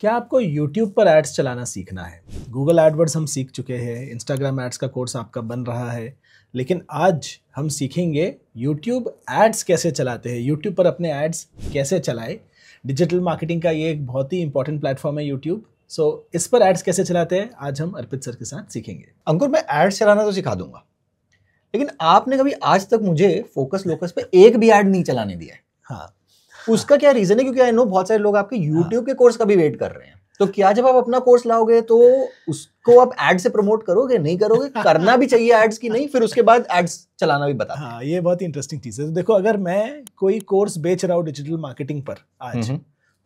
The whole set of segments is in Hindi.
क्या आपको YouTube पर एड्स चलाना सीखना है? गूगल एडवर्ड्स हम सीख चुके हैं, इंस्टाग्राम एड्स का कोर्स आपका बन रहा है, लेकिन आज हम सीखेंगे YouTube एड्स कैसे चलाते हैं, YouTube पर अपने एड्स कैसे चलाएं। डिजिटल मार्केटिंग का ये एक बहुत ही इंपॉर्टेंट प्लेटफॉर्म है YouTube। सो इस पर एड्स कैसे चलाते हैं आज हम अर्पित सर के साथ सीखेंगे। अंकुर, मैं एड्स चलाना तो सिखा दूंगा, लेकिन आपने कभी आज तक मुझे फोकस लोकस पे एक भी एड नहीं चलाने दिया है। हाँ, उसका क्या रीजन है? क्योंकि आई नो बहुत सारे लोग आपके YouTube के कोर्स का भी वेट कर रहे हैं। तो क्या जब आप अपना कोर्स लाओगे तो उसको आप एड से प्रमोट करोगे? नहीं करोगे? करना भी चाहिए एड्स की नहीं, फिर उसके बाद एड्स चलाना भी बता। हाँ, ये बहुत इंटरेस्टिंग चीज़ है। तो देखो, अगर मैं कोई कोर्स बेच रहा हूँ डिजिटल मार्केटिंग पर आज,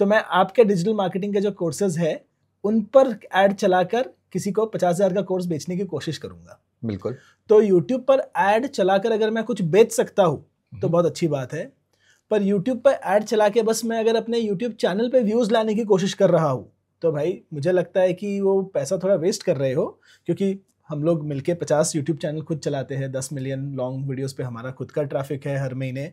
तो मैं आपके डिजिटल मार्केटिंग के जो कोर्सेज है उन पर एड चलाकर किसी को 50,000 का कोर्स बेचने की कोशिश करूंगा। बिल्कुल। तो YouTube पर एड चलाकर अगर मैं कुछ बेच सकता हूँ तो बहुत अच्छी बात है, पर YouTube पर एड चला के बस मैं अगर अपने YouTube चैनल पे व्यूज़ लाने की कोशिश कर रहा हूँ तो भाई मुझे लगता है कि वो पैसा थोड़ा वेस्ट कर रहे हो, क्योंकि हम लोग मिलके 50 YouTube चैनल खुद चलाते हैं, 10 मिलियन लॉन्ग वीडियोस पे हमारा खुद का ट्रैफिक है हर महीने।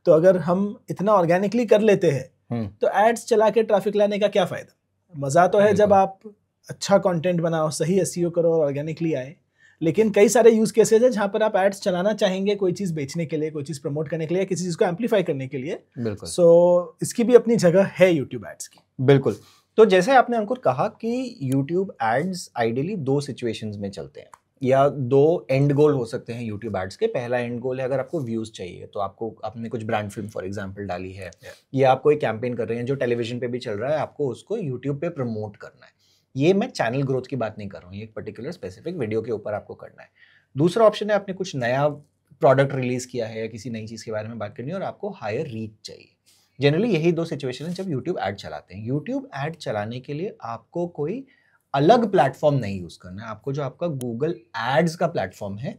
तो अगर हम इतना ऑर्गेनिकली कर लेते हैं तो एड्स चला के ट्रैफिक लाने का क्या फ़ायदा? मज़ा तो है जब आप अच्छा कंटेंट बनाओ, सही एसईओ करो और ऑर्गेनिकली आए, लेकिन कई सारे यूज़ केसेज है जहाँ पर आप एड्स चलाना चाहेंगे कोई चीज़ बेचने के लिए, कोई चीज़ प्रमोट करने के लिए, किसी चीज़ को एम्पलीफाई करने के लिए। बिल्कुल। सो इसकी भी अपनी जगह है यूट्यूब एड्स की। बिल्कुल। तो जैसे आपने अंकुर कहा कि यूट्यूब एड्स आइडियली दो सिचुएशंस में चलते हैं, या दो एंड गोल हो सकते हैं यूट्यूब एड्स के। पहला एंड गोल है अगर आपको व्यूज चाहिए, तो आपने कुछ ब्रांड फिल्म फॉर एग्जांपल डाली है, या आप कोई कैंपेन कर रहे हैं जो टेलीविजन पे भी चल रहा है, आपको उसको यूट्यूब पे प्रमोट करना है। ये मैं चैनल ग्रोथ की बात नहीं कर रहा हूँ, ये एक पर्टिकुलर स्पेसिफिक वीडियो के ऊपर आपको करना है। दूसरा ऑप्शन है आपने कुछ नया प्रोडक्ट रिलीज किया है या किसी नई चीज़ के बारे में बात करनी है और आपको हायर रीच चाहिए। जनरली यही दो सिचुएशन है जब यूट्यूब ऐड चलाते हैं। यूट्यूब ऐड चलाने के लिए आपको कोई अलग प्लेटफॉर्म नहीं यूज़ करना है। आपको जो आपका गूगल एड्स का प्लेटफॉर्म है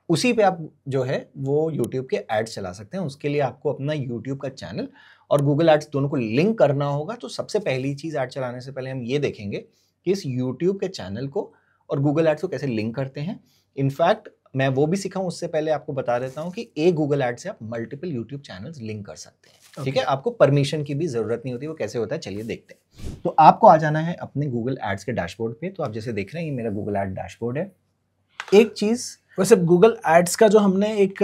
उसी पे आप जो है वो यूट्यूब के एड्स चला सकते हैं। उसके लिए आपको अपना यूट्यूब का चैनल और गूगल एड्स दोनों को लिंक करना होगा। तो सबसे पहली चीज़ ऐड चलाने से पहले हम ये देखेंगे कि इस यूट्यूब के चैनल को और गूगल एड्स को कैसे लिंक करते हैं। इनफैक्ट मैं वो भी सिखाऊं उससे पहले आपको बता देता हूं कि एक गूगल एड से आप मल्टीपल यूट्यूब चैनल्स लिंक कर सकते हैं। ठीक है, आपको परमिशन की भी जरूरत नहीं होती। वो कैसे होता है चलिए देखते हैं। तो आपको आ जाना है अपने गूगल एड्स के डैशबोर्ड पे। तो आप जैसे देख रहे हैं ये मेरा गूगल एड डैशबोर्ड है। एक चीज वैसे गूगल एड्स का जो हमने एक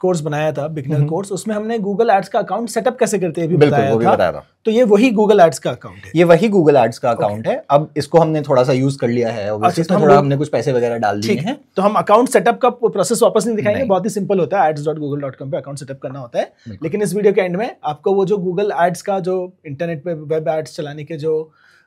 कोर्स बनाया था, बिगनर कोर्स, उसमें हमने गूगल एड्स का अकाउंट सेटअप कैसे करते हैं भी बताया था। तो ये वही गूगल एड्स का अकाउंट है। ये वही गूगल एड्स का अकाउंट है। अब इसको हमने थोड़ा सा यूज कर लिया है, ऑब्वियसली इसमें थोड़ा हमने कुछ पैसे वगैरह डाल दिए हैं। तो हम अकाउंट सेटअप का प्रोसेस वापस नहीं दिखाएंगे, बहुत ही सिंपल होता है। ads.google.com पे अकाउंट सेटअप करना होता है। लेकिन इस वीडियो के एंड में आपको वो जो गूगल एड्स का जो इंटरनेट पे वेब एड्स चलाने के जो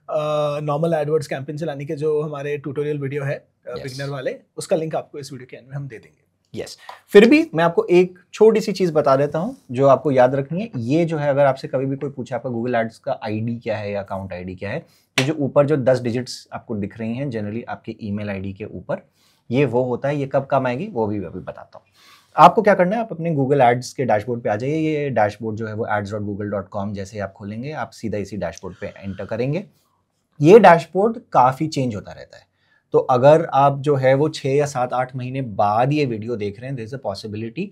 नॉर्मल एडवर्ड्स कैंपेन चलाने के जो हमारे ट्यूटोरियल वीडियो है बिगनर वाले, उसका लिंक आपको इस वीडियो के एंड में हम दे देंगे। यस। फिर भी मैं आपको एक छोटी सी चीज बता देता हूं जो आपको याद रखनी है। ये जो है, अगर आपसे कभी भी कोई पूछे आपका गूगल एड्स का आईडी क्या है या अकाउंट आईडी क्या है, तो जो ऊपर जो 10 डिजिट्स आपको दिख रही हैं जनरली आपके ईमेल आईडी के ऊपर, ये वो होता है। ये कब काम आएगी वो भी अभी बताता हूँ। आपको क्या करना है, आप अपने गूगल एड्स के डैशबोर्ड पे आ जाइए। ये डैशबोर्ड जो है वो ads.google.com जैसे आप खोलेंगे, आप सीधा इसी डैशबोर्ड पे एंटर करेंगे। ये डैशबोर्ड काफी चेंज होता रहता है। तो अगर आप जो है वो 6 या 7-8 महीने बाद ये वीडियो देख रहे हैं, देयर इज अ पॉसिबिलिटी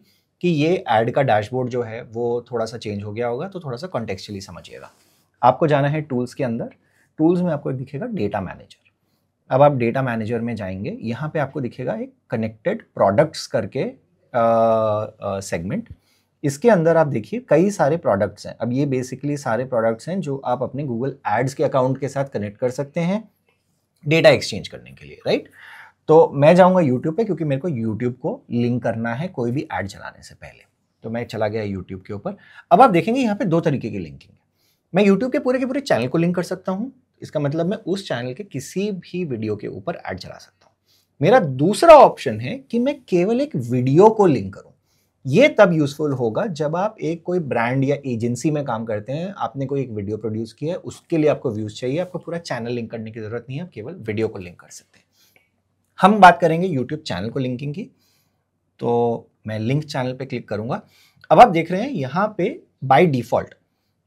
कि ये ऐड का डैशबोर्ड जो है वो थोड़ा सा चेंज हो गया होगा। तो थोड़ा सा कॉन्टेक्चुअली समझिएगा। आपको जाना है टूल्स के अंदर। टूल्स में आपको दिखेगा डेटा मैनेजर। अब आप डेटा मैनेजर में जाएंगे, यहाँ पे आपको दिखेगा एक कनेक्टेड प्रोडक्ट्स करके सेगमेंट। इसके अंदर आप देखिए कई सारे प्रोडक्ट्स हैं। अब ये बेसिकली सारे प्रोडक्ट्स हैं जो आप अपने गूगल एड्स के अकाउंट के साथ कनेक्ट कर सकते हैं डेटा एक्सचेंज करने के लिए, राइट। तो मैं जाऊंगा यूट्यूब पे, क्योंकि मेरे को यूट्यूब को लिंक करना है कोई भी ऐड चलाने से पहले। तो मैं चला गया यूट्यूब के ऊपर। अब आप देखेंगे यहाँ पे दो तरीके की लिंकिंग है। मैं यूट्यूब के पूरे चैनल को लिंक कर सकता हूँ। इसका मतलब मैं उस चैनल के किसी भी वीडियो के ऊपर ऐड चला सकता हूँ। मेरा दूसरा ऑप्शन है कि मैं केवल एक वीडियो को लिंक करूँ। ये तब यूजफुल होगा जब आप एक कोई ब्रांड या एजेंसी में काम करते हैं, आपने कोई एक वीडियो प्रोड्यूस किया है, उसके लिए आपको व्यूज चाहिए, आपको पूरा चैनल लिंक करने की जरूरत नहीं है, आप केवल वीडियो को लिंक कर सकते हैं। हम बात करेंगे यूट्यूब चैनल को लिंकिंग की। तो मैं लिंक चैनल पे क्लिक करूंगा। अब आप देख रहे हैं यहाँ पे बाय डिफॉल्ट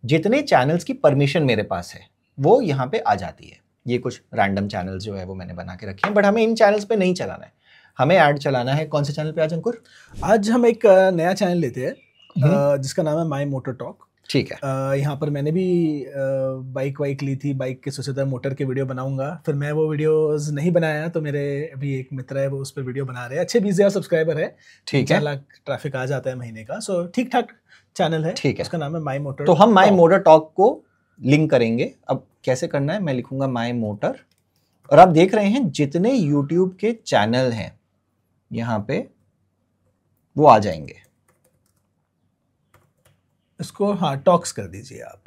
जितने चैनल्स की परमिशन मेरे पास है वो यहाँ पे आ जाती है। ये कुछ रैंडम चैनल्स जो है वो मैंने बना के रखे हैं, बट हमें इन चैनल्स पे नहीं चलाना है, हमें ऐड चलाना है। कौन से चैनल पे आज अंकुर? आज हम एक नया चैनल लेते हैं जिसका नाम है माई मोटर टॉक। ठीक है। यहाँ पर मैंने भी बाइक वाइक ली थी, बाइक के सोचा था मोटर के वीडियो बनाऊंगा, फिर मैं वो वीडियोस नहीं बनाया, तो मेरे अभी एक मित्र है वो उस पर वीडियो बना रहे हैं, अच्छे 20,000 सब्सक्राइबर है, ठीक है, 4 लाख ट्रैफिक आ जाता है महीने का, सो ठीक ठाक चैनल है। ठीक है, उसका नाम है माई मोटर। तो हम माई मोटर टॉक को लिंक करेंगे। अब कैसे करना है, मैं लिखूंगा माई मोटर, और आप देख रहे हैं जितने YouTube के चैनल हैं यहाँ पे वो आ जाएंगे। इसको हाँ टॉक्स कर दीजिए आप।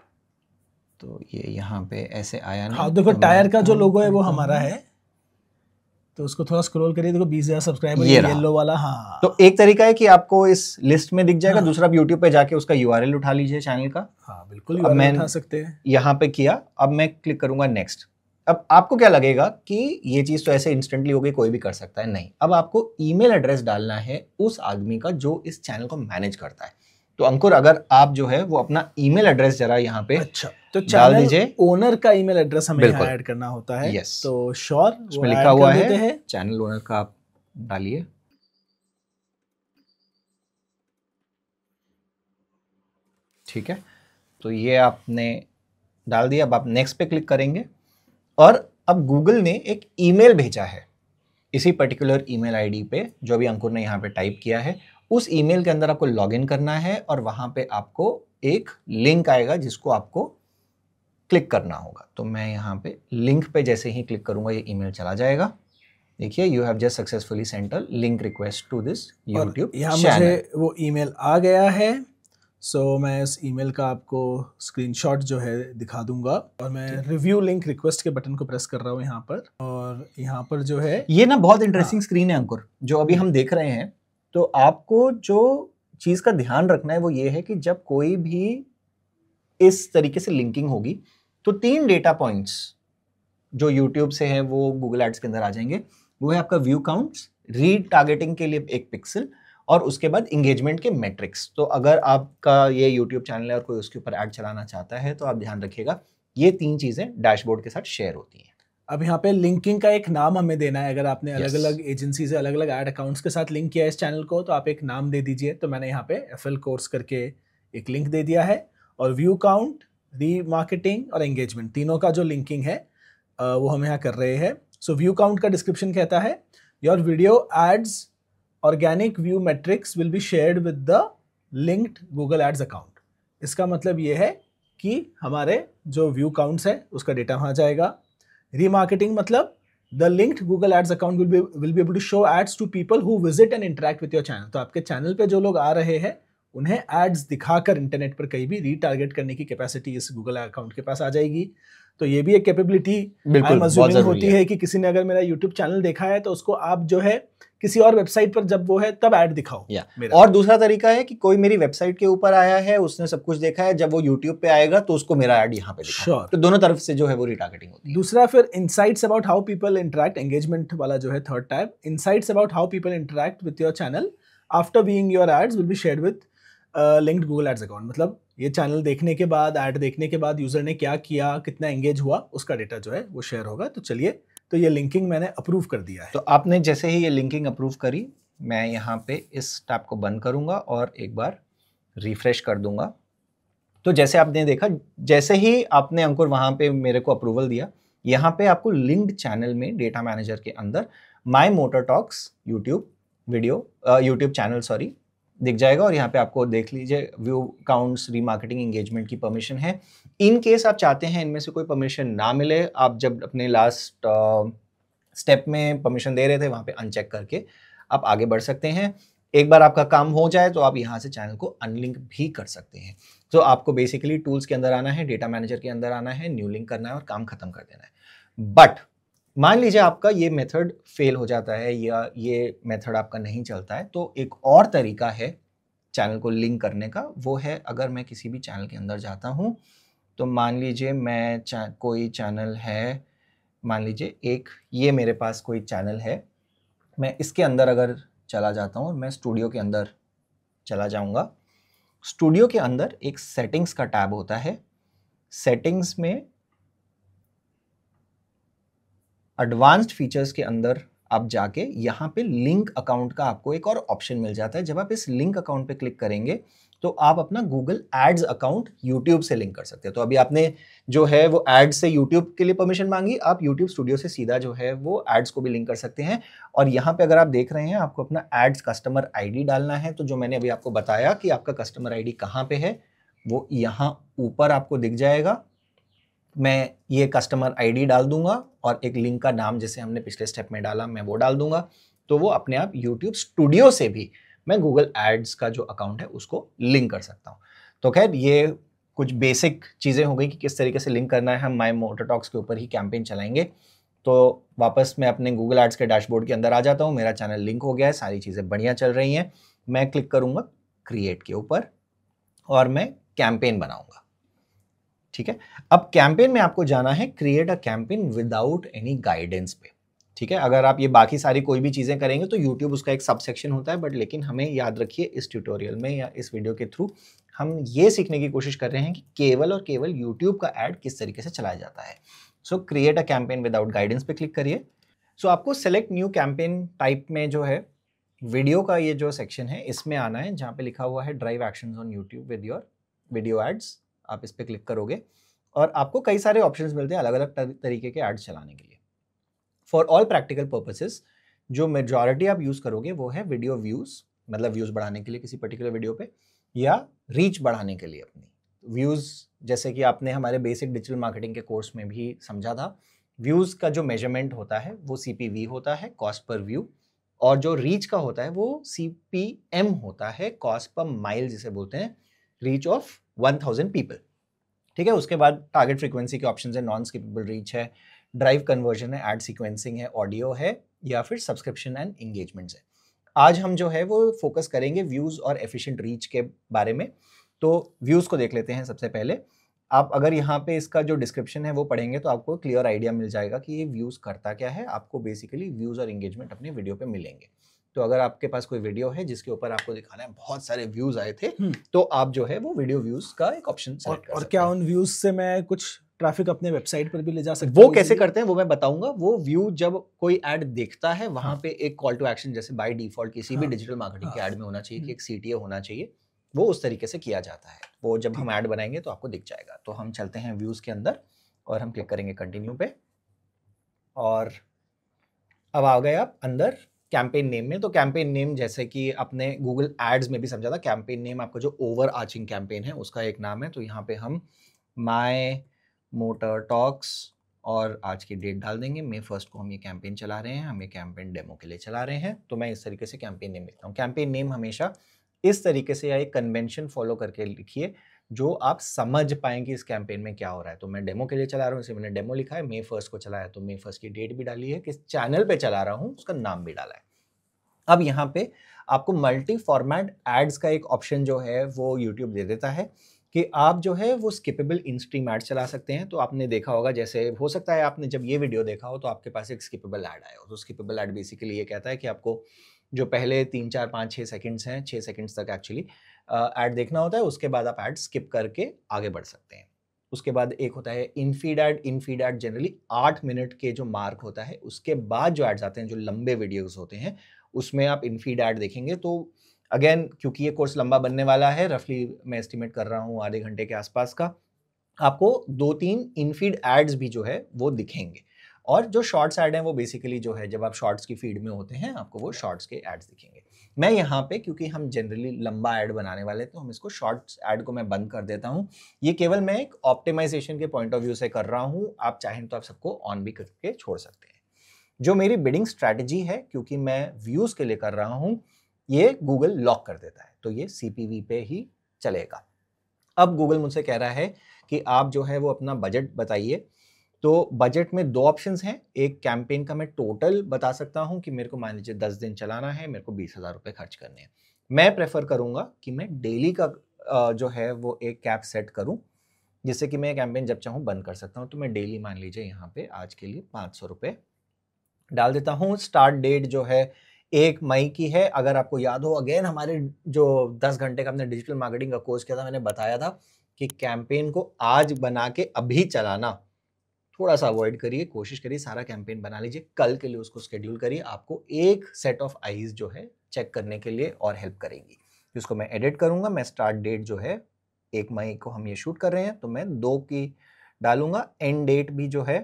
तो ये यहाँ पे ऐसे आया नहीं। हाँ देखो तो टायर का जो लोगो है वो हमारा है, तो उसको थोड़ा स्क्रॉल करिए, देखो 20,000 सब्सक्राइबर ये येलो वाला। हाँ तो एक तरीका है कि आपको इस लिस्ट में दिख जाएगा। दूसरा आप YouTube पे जाके उसका URL उठा लीजिए चैनल का। हाँ बिल्कुल URL उठा सकते हैं। यहाँ पे किया, अब मैं क्लिक करूंगा नेक्स्ट। अब आपको क्या लगेगा कि ये चीज तो ऐसे इंस्टेंटली हो गई, कोई भी कर सकता है, नहीं। अब आपको ईमेल एड्रेस डालना है उस आदमी का जो इस चैनल को मैनेज करता है। तो अंकुर अगर आप जो है वो अपना ईमेल एड्रेस जरा यहाँ पे तो डाल दीजिए। ओनर का ईमेल एड्रेस हमें यहाँ ऐड करना होता है। यस, तो श्योर उसमें लिखा हुआ है चैनल ओनर का, आप डालिए। ठीक है, तो ये आपने डाल दिया। अब आप नेक्स्ट पे क्लिक करेंगे और अब गूगल ने एक ईमेल भेजा है इसी पर्टिकुलर ईमेल आईडी पे जो अभी अंकुर ने यहाँ पे टाइप किया है। उस ईमेल के अंदर आपको लॉगिन करना है और वहां पे आपको एक लिंक आएगा जिसको आपको क्लिक करना होगा। तो मैं यहाँ पे लिंक पे जैसे ही क्लिक करूंगा ये ईमेल चला जाएगा। देखिए you have just successfully sent a link request to this YouTube यहाँ मुझे वो ईमेल आ गया है। सो मैं इस ईमेल का आपको स्क्रीनशॉट जो है दिखा दूंगा, और मैं रिव्यू लिंक रिक्वेस्ट के बटन को प्रेस कर रहा हूँ यहाँ पर, और यहाँ पर जो है ये ना बहुत इंटरेस्टिंग स्क्रीन है अंकुर जो अभी हम देख रहे हैं। तो आपको जो चीज का ध्यान रखना है वो ये है कि जब कोई भी इस तरीके से लिंकिंग होगी तो 3 डेटा पॉइंट्स जो YouTube से है वो गूगल एड्स के अंदर आ जाएंगे। वो है आपका व्यू काउंट्स, रीड टारगेटिंग के लिए 1 पिक्सल, और उसके बाद इंगेजमेंट के मैट्रिक्स। तो अगर आपका ये YouTube चैनल है और कोई उसके ऊपर ऐड चलाना चाहता है तो आप ध्यान रखिएगा ये 3 चीजें डैशबोर्ड के साथ शेयर होती हैं। अब यहाँ पे लिंकिंग का एक नाम हमें देना है। अगर आपने अलग अलग एजेंसी से अलग अलग ऐड अकाउंट्स के साथ लिंक किया है इस चैनल को, तो आप एक नाम दे दीजिए। तो मैंने यहाँ पे FL कोर्स करके एक लिंक दे दिया है, और व्यू काउंट, रीमार्केटिंग और एंगेजमेंट तीनों का जो लिंकिंग है वो हम यहाँ कर रहे हैं। सो व्यू काउंट का डिस्क्रिप्शन कहता है your video ads organic view matrix will be shared with the linked Google ads account. इसका मतलब ये है कि हमारे जो व्यू काउंट्स है उसका डेटा वहाँ जाएगा। रीमार्केटिंग मतलब the linked Google Ads account will be able to show ads to people who visit and interact with your channel। तो आपके चैनल पे जो लोग आ रहे हैं उन्हें एड्स दिखाकर इंटरनेट पर कहीं भी रीटारगेट करने की कैपेसिटी इस गूगल अकाउंट के पास आ जाएगी। तो ये भी एक कैपेबिलिटी होती है कि किसी ने अगर मेरा यूट्यूब चैनल देखा है तो उसको आप जो है किसी और वेबसाइट पर जब वो है तब ऐड दिखाओ। और दूसरा तरीका है कि कोई मेरी वेबसाइट के ऊपर आया है, उसने सब कुछ देखा है, जब वो यूट्यूब पे आएगा तो उसको मेरा ऐड यहाँ पे दिखाओ। तो दोनों तरफ से जो है वो रिटारगेटिंग होती है। दूसरा फिर insights about how people interact, engagement वाला जो है third type, insights about how people interact with your channel after viewing your ads will be shared with linked Google ads account. मतलब ये चैनल देखने के बाद, ऐड देखने के बाद यूजर ने क्या किया, कितना एंगेज हुआ, उसका डेटा जो है वो शेयर होगा। तो चलिए, तो ये लिंकिंग मैंने अप्रूव कर दिया है। तो आपने जैसे ही ये लिंकिंग अप्रूव करी, मैं यहाँ पे इस टैब को बंद करूंगा और एक बार रिफ्रेश कर दूंगा। तो जैसे आपने देखा, जैसे ही आपने अंकुर वहां पे मेरे को अप्रूवल दिया, यहाँ पे आपको लिंक्ड चैनल में डेटा मैनेजर के अंदर माई मोटर टॉक्स यूट्यूब चैनल दिख जाएगा। और यहाँ पे आपको देख लीजिए व्यू काउंट्स, रीमार्केटिंग, एंगेजमेंट की परमिशन है। इन केस आप चाहते हैं इनमें से कोई परमिशन ना मिले, आप जब अपने लास्ट स्टेप में परमिशन दे रहे थे वहां पे अनचेक करके आप आगे बढ़ सकते हैं। एक बार आपका काम हो जाए तो आप यहाँ से चैनल को अनलिंक भी कर सकते हैं। तो आपको बेसिकली टूल्स के अंदर आना है, डेटा मैनेजर के अंदर आना है, न्यू लिंक करना है और काम खत्म कर देना है। बट मान लीजिए आपका ये मेथड फेल हो जाता है या ये मेथड आपका नहीं चलता है, तो एक और तरीका है चैनल को लिंक करने का। वो है, अगर मैं किसी भी चैनल के अंदर जाता हूँ, तो मान लीजिए मैं कोई चैनल है, मान लीजिए एक ये मेरे पास कोई चैनल है, मैं इसके अंदर अगर चला जाता हूँ और मैं स्टूडियो के अंदर चला जाऊँगा। स्टूडियो के अंदर एक सेटिंग्स का टैब होता है। सेटिंग्स में एडवांस्ड फीचर्स के अंदर आप जाके यहाँ पे लिंक अकाउंट का आपको एक और ऑप्शन मिल जाता है। जब आप इस लिंक अकाउंट पे क्लिक करेंगे तो आप अपना गूगल एड्स अकाउंट यूट्यूब से लिंक कर सकते हैं। तो अभी आपने जो है वो एड्स से यूट्यूब के लिए परमिशन मांगी, आप यूट्यूब स्टूडियो से सीधा जो है वो एड्स को भी लिंक कर सकते हैं। और यहाँ पे अगर आप देख रहे हैं, आपको अपना एड्स कस्टमर आईडी डालना है। तो जो मैंने अभी आपको बताया कि आपका कस्टमर आईडी कहाँ पे है, वो यहाँ ऊपर आपको दिख जाएगा। मैं ये कस्टमर आईडी डाल दूंगा और एक लिंक का नाम जैसे हमने पिछले स्टेप में डाला, मैं वो डाल दूंगा। तो वो अपने आप यूट्यूब स्टूडियो से भी मैं गूगल एड्स का जो अकाउंट है उसको लिंक कर सकता हूँ। तो खैर ये कुछ बेसिक चीज़ें हो गई कि किस तरीके से लिंक करना है। हम माय मोटर टॉक्स के ऊपर ही कैंपेन चलाएंगे। तो वापस मैं अपने गूगल एड्स के डैशबोर्ड के अंदर आ जाता हूँ। मेरा चैनल लिंक हो गया है, सारी चीज़ें बढ़िया चल रही हैं। मैं क्लिक करूँगा क्रिएट के ऊपर और मैं कैंपेन बनाऊंगा। ठीक है, अब कैंपेन में आपको जाना है create a campaign without any guidance पे। ठीक है, अगर आप ये बाकी सारी कोई भी चीजें करेंगे तो यूट्यूब उसका एक सब सेक्शन होता है, बट लेकिन हमें याद रखिए इस ट्यूटोरियल में या इस वीडियो के थ्रू हम ये सीखने की कोशिश कर रहे हैं कि केवल और केवल यूट्यूब का एड किस तरीके से चलाया जाता है। सो create a campaign without guidance पे क्लिक करिए। सो आपको सेलेक्ट न्यू कैंपेन टाइप में जो है वीडियो का ये जो सेक्शन है इसमें आना है, जहाँ पे लिखा हुआ है drive actions on YouTube with your video ads. आप इस पे क्लिक करोगे और आपको कई सारे ऑप्शंस मिलते हैं अलग अलग तरीके के एड्स चलाने के लिए। फॉर ऑल प्रैक्टिकल पर्पसेस जो मेजॉरिटी आप यूज करोगे वो है वीडियो व्यूज, मतलब व्यूज बढ़ाने के लिए किसी पर्टिकुलर वीडियो पे, या रीच बढ़ाने के लिए अपनी व्यूज। जैसे कि आपने हमारे बेसिक डिजिटल मार्केटिंग के कोर्स में भी समझा था, व्यूज का जो मेजरमेंट होता है वो CPV होता है, कॉस्ट पर व्यू, और जो रीच का होता है वो CPM होता है, कॉस्ट पर माइल जिसे बोलते हैं, रीच ऑफ 1000 पीपल। ठीक है, उसके बाद टारगेट फ्रीक्वेंसी के ऑप्शन है, नॉन स्किपेबल रीच है, ड्राइव कन्वर्जन है, एड सीक्वेंसिंग है, ऑडियो है, या फिर सब्सक्रिप्शन एंड एंगेजमेंट्स है। आज हम जो है वो फोकस करेंगे व्यूज और एफिशिएंट रीच के बारे में। तो व्यूज को देख लेते हैं सबसे पहले। आप अगर यहाँ पे इसका जो डिस्क्रिप्शन है वो पढ़ेंगे तो आपको क्लियर आइडिया मिल जाएगा कि ये व्यूज करता क्या है। आपको बेसिकली व्यूज और एंगेजमेंट अपने वीडियो पे मिलेंगे। तो अगर आपके पास कोई वीडियो है जिसके ऊपर आपको दिखाना है बहुत सारे व्यूज आए थे, तो आप जो है वो वीडियो व्यूज का एक ऑप्शन सेलेक्ट कर सकते हैं। और क्या उन व्यूज से मैं कुछ ट्रैफिक अपने वेबसाइट पर भी ले जा सकता हूं? हूं? वो कैसे करते हैं वो मैं बताऊंगा। वो व्यू जब कोई ऐड देखता है वहां पे एक कॉल टू एक्शन जैसे बाय डिफॉल्ट किसी भी डिजिटल मार्केटिंग के ऐड में होना चाहिए कि एक CTA होना चाहिए, वो उस तरीके से किया जाता है। वो जब हम ऐड बनाएंगे तो आपको दिख जाएगा। तो हम चलते हैं व्यूज के अंदर और हम क्लिक करेंगे कंटिन्यू पे, और अब आ गए आप अंदर कैंपेन नेम में। तो कैंपेन नेम जैसे कि आपने गूगल एड्स में भी समझा था, कैंपेन नेम आपका जो ओवर आर्चिंग कैंपेन है उसका एक नाम है। तो यहाँ पे हम माय मोटर टॉक्स और आज की डेट डाल देंगे। May 1 को हम ये कैंपेन चला रहे हैं, हम ये कैंपेन डेमो के लिए चला रहे हैं। तो मैं इस तरीके से कैंपेन नेम लिखता हूँ। कैंपेन नेम हमेशा इस तरीके से या एक कन्वेंशन फॉलो करके लिखिए जो आप समझ पाएं कि इस कैंपेन में क्या हो रहा है। तो मैं डेमो के लिए चला रहा हूँ, इसे मैंने डेमो लिखा है। May 1 को चलाया तो May 1 की डेट भी डाली है, किस चैनल पे चला रहा हूँ उसका नाम भी डाला है। अब यहाँ पे आपको मल्टी फॉर्मेट एड्स का एक ऑप्शन जो है वो यूट्यूब दे देता है कि आप जो है वो स्किपेबल इन स्ट्रीम एड चला सकते हैं। तो आपने देखा होगा, जैसे हो सकता है आपने जब ये वीडियो देखा हो तो आपके पास एक स्किपेबल ऐड आया हो। तो स्किपेबल ऐड बेसिकली ये कहता है कि आपको जो पहले 3, 4, 5, 6 सेकंड्स हैं, 6 सेकंड्स तक एक्चुअली ऐड देखना होता है, उसके बाद आप ऐड स्किप करके आगे बढ़ सकते हैं। उसके बाद एक होता है इनफीड ऐड। इनफीड ऐड जनरली 8 मिनट के जो मार्क होता है उसके बाद जो एड्स आते हैं, जो लंबे वीडियोस होते हैं, उसमें आप इनफीड ऐड देखेंगे। तो अगेन क्योंकि ये कोर्स लंबा बनने वाला है, रफली मैं एस्टिमेट कर रहा हूँ आधे घंटे के आसपास का, आपको 2-3 इनफीड एड्स भी जो है वो दिखेंगे। और जो शॉर्ट्स ऐड हैं वो बेसिकली जो है जब आप शॉर्ट्स की फीड में होते हैं आपको वो शॉर्ट्स के एड्स दिखेंगे। मैं यहाँ पे क्योंकि हम जनरली लंबा ऐड बनाने वाले तो हम इसको शॉर्ट्स ऐड को मैं बंद कर देता हूँ। ये केवल मैं एक ऑप्टिमाइजेशन के पॉइंट ऑफ व्यू से कर रहा हूँ। आप चाहें तो आप सबको ऑन भी करके छोड़ सकते हैं। जो मेरी बिडिंग स्ट्रैटेजी है, क्योंकि मैं व्यूज के लिए कर रहा हूँ, ये गूगल लॉक कर देता है, तो ये CPV पे ही चलेगा। अब गूगल मुझसे कह रहा है कि आप जो है वो अपना बजट बताइए। तो बजट में 2 ऑप्शंस हैं। एक कैंपेन का मैं टोटल बता सकता हूं कि मेरे को मान लीजिए 10 दिन चलाना है, मेरे को 20,000 रुपए खर्च करने हैं। मैं प्रेफर करूंगा कि मैं डेली का जो है वो एक कैप सेट करूं, जिससे कि मैं कैंपेन जब चाहूं बंद कर सकता हूं। तो मैं डेली मान लीजिए यहाँ पे आज के लिए 500 रुपए डाल देता हूँ। स्टार्ट डेट जो है 1 मई की है। अगर आपको याद हो, अगेन हमारे जो 10 घंटे का हमने डिजिटल मार्केटिंग का कोर्स किया था, मैंने बताया था कि कैंपेन को आज बना के अभी चलाना थोड़ा सा अवॉइड करिए, कोशिश करिए सारा कैंपेन बना लीजिए, कल के लिए उसको शेड्यूल करिए, आपको एक सेट ऑफ आईज जो है चेक करने के लिए और हेल्प करेंगी। इसको मैं एडिट करूंगा, मैं स्टार्ट डेट जो है 1 मई को हम ये शूट कर रहे हैं तो मैं 2 की डालूंगा। एंड डेट भी जो है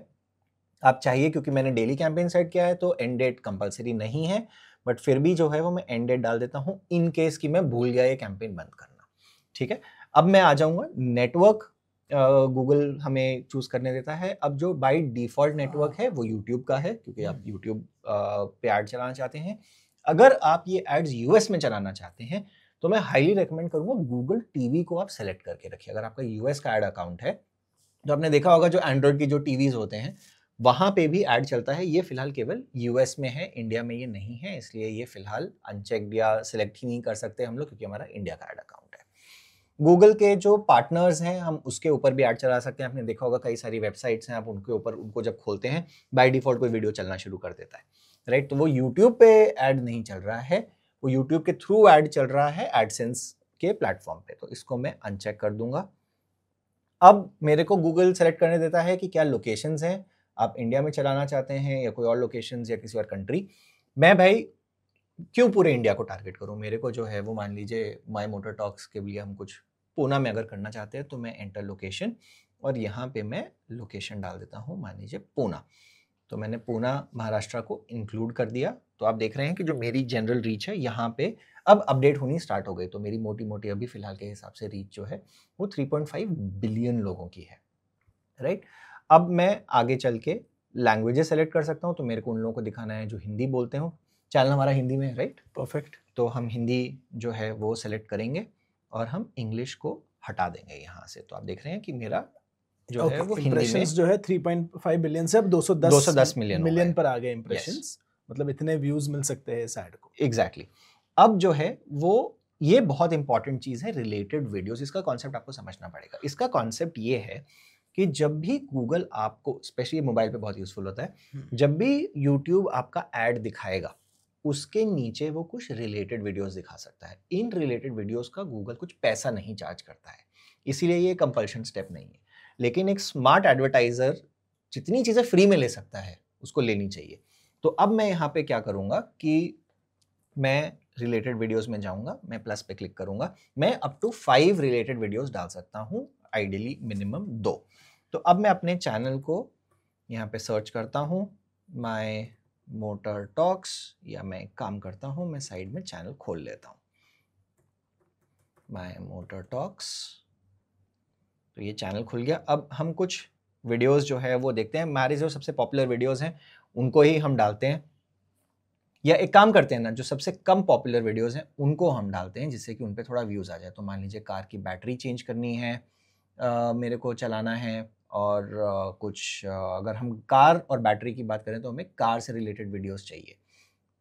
आप चाहिए, क्योंकि मैंने डेली कैंपेन सेट किया है तो एंड डेट कंपलसरी नहीं है, बट फिर भी जो है वो मैं एंड डेट डाल देता हूँ इन केस कि मैं भूल गया ये कैंपेन बंद करना। ठीक है, अब मैं आ जाऊंगा नेटवर्क। गूगल हमें चूज करने देता है। अब जो बाय डिफॉल्ट नेटवर्क है वो यूट्यूब का है, क्योंकि आप यूट्यूब पे ऐड चलाना चाहते हैं। अगर आप ये एड्स यूएस में चलाना चाहते हैं तो मैं हाईली रेकमेंड करूंगा गूगल टीवी को आप सेलेक्ट करके रखिए। अगर आपका यूएस का एड अकाउंट है तो आपने देखा होगा जो एंड्रॉइड की जो टीवीज होते हैं वहां पे भी ऐड चलता है। ये फिलहाल केवल यूएस में है, इंडिया में ये नहीं है, इसलिए ये फिलहाल अनचेक्ड या सिलेक्ट ही नहीं कर सकते हम लोग, क्योंकि हमारा इंडिया का ऐड अकाउंट है। गूगल के जो पार्टनर्स हैं हम उसके ऊपर भी ऐड चला सकते हैं। आपने देखा होगा कई सारी वेबसाइट्स हैं, आप उनके ऊपर उनको जब खोलते हैं बाय डिफॉल्ट कोई वीडियो चलना शुरू कर देता है, राइट। तो वो यूट्यूब पे ऐड नहीं चल रहा है, वो यूट्यूब के थ्रू ऐड चल रहा है एडसेंस के प्लेटफॉर्म पे। तो इसको मैं अनचेक कर दूंगा। अब मेरे को गूगल सेलेक्ट करने देता है कि क्या लोकेशंस हैं, आप इंडिया में चलाना चाहते हैं या कोई और लोकेशंस या किसी और कंट्री। मैं भाई क्यों पूरे इंडिया को टारगेट करूं, मेरे को जो है वो मान लीजिए माय मोटर टॉक्स के लिए हम कुछ पूना में अगर करना चाहते हैं तो मैं एंटर लोकेशन और यहाँ पे मैं लोकेशन डाल देता हूँ, मान लीजिए पूना। तो मैंने पूना महाराष्ट्र को इंक्लूड कर दिया। तो आप देख रहे हैं कि जो मेरी जनरल रीच है यहाँ पे अब अपडेट होनी स्टार्ट हो गई। तो मेरी मोटी मोटी अभी फिलहाल के हिसाब से रीच जो है वो 3.5 बिलियन लोगों की है, राइट। अब मैं आगे चल के लैंग्वेजेस सेलेक्ट कर सकता हूँ। तो मेरे को उन लोगों को दिखाना है जो हिंदी बोलते हो, चैनल हमारा हिंदी में है, राइट। परफेक्ट। तो हम हिंदी जो है वो सेलेक्ट करेंगे और हम इंग्लिश को हटा देंगे यहाँ से। तो आप देख रहे हैं कि मेरा जो है वो हिंदी में जो है 3.5 बिलियन से अब 210 मिलियन पर आ गए इंप्रेशंस। मतलब इतने व्यूज मिल सकते हैं इस ऐड को। एग्जैक्टली। अब जो है वो ये बहुत इंपॉर्टेंट चीज है, रिलेटेड वीडियोस। इसका कॉन्सेप्ट आपको समझना पड़ेगा। इसका कॉन्सेप्ट ये है कि जब भी गूगल आपको, स्पेशली मोबाइल पे बहुत यूजफुल होता है, जब भी यूट्यूब आपका ऐड दिखाएगा उसके नीचे वो कुछ रिलेटेड वीडियोस दिखा सकता है। इन रिलेटेड वीडियोस का गूगल कुछ पैसा नहीं चार्ज करता है, इसीलिए ये कंपल्शन स्टेप नहीं है। लेकिन एक स्मार्ट एडवर्टाइजर जितनी चीजें फ्री में ले सकता है उसको लेनी चाहिए। तो अब मैं यहाँ पे क्या करूंगा कि मैं रिलेटेड वीडियोस में जाऊंगा, मैं प्लस पे क्लिक करूंगा, मैं अप टू 5 रिलेटेड वीडियोस डाल सकता हूँ, आइडियली मिनिमम 2। तो अब मैं अपने चैनल को यहाँ पे सर्च करता हूँ, माय मोटर टॉक्स, या मैं काम करता हूँ मैं साइड में चैनल खोल लेता हूँ, माय मोटर टॉक्स। तो ये चैनल खुल गया। अब हम कुछ वीडियोस जो है वो देखते हैं। हमारे जो सबसे पॉपुलर वीडियोस हैं उनको ही हम डालते हैं, या एक काम करते हैं ना, जो सबसे कम पॉपुलर वीडियोस हैं उनको हम डालते हैं जिससे कि उन पे थोड़ा व्यूज आ जाए। तो मान लीजिए कार की बैटरी चेंज करनी है, मेरे को चलाना है, और कुछ अगर हम कार और बैटरी की बात करें तो हमें कार से रिलेटेड वीडियोस चाहिए।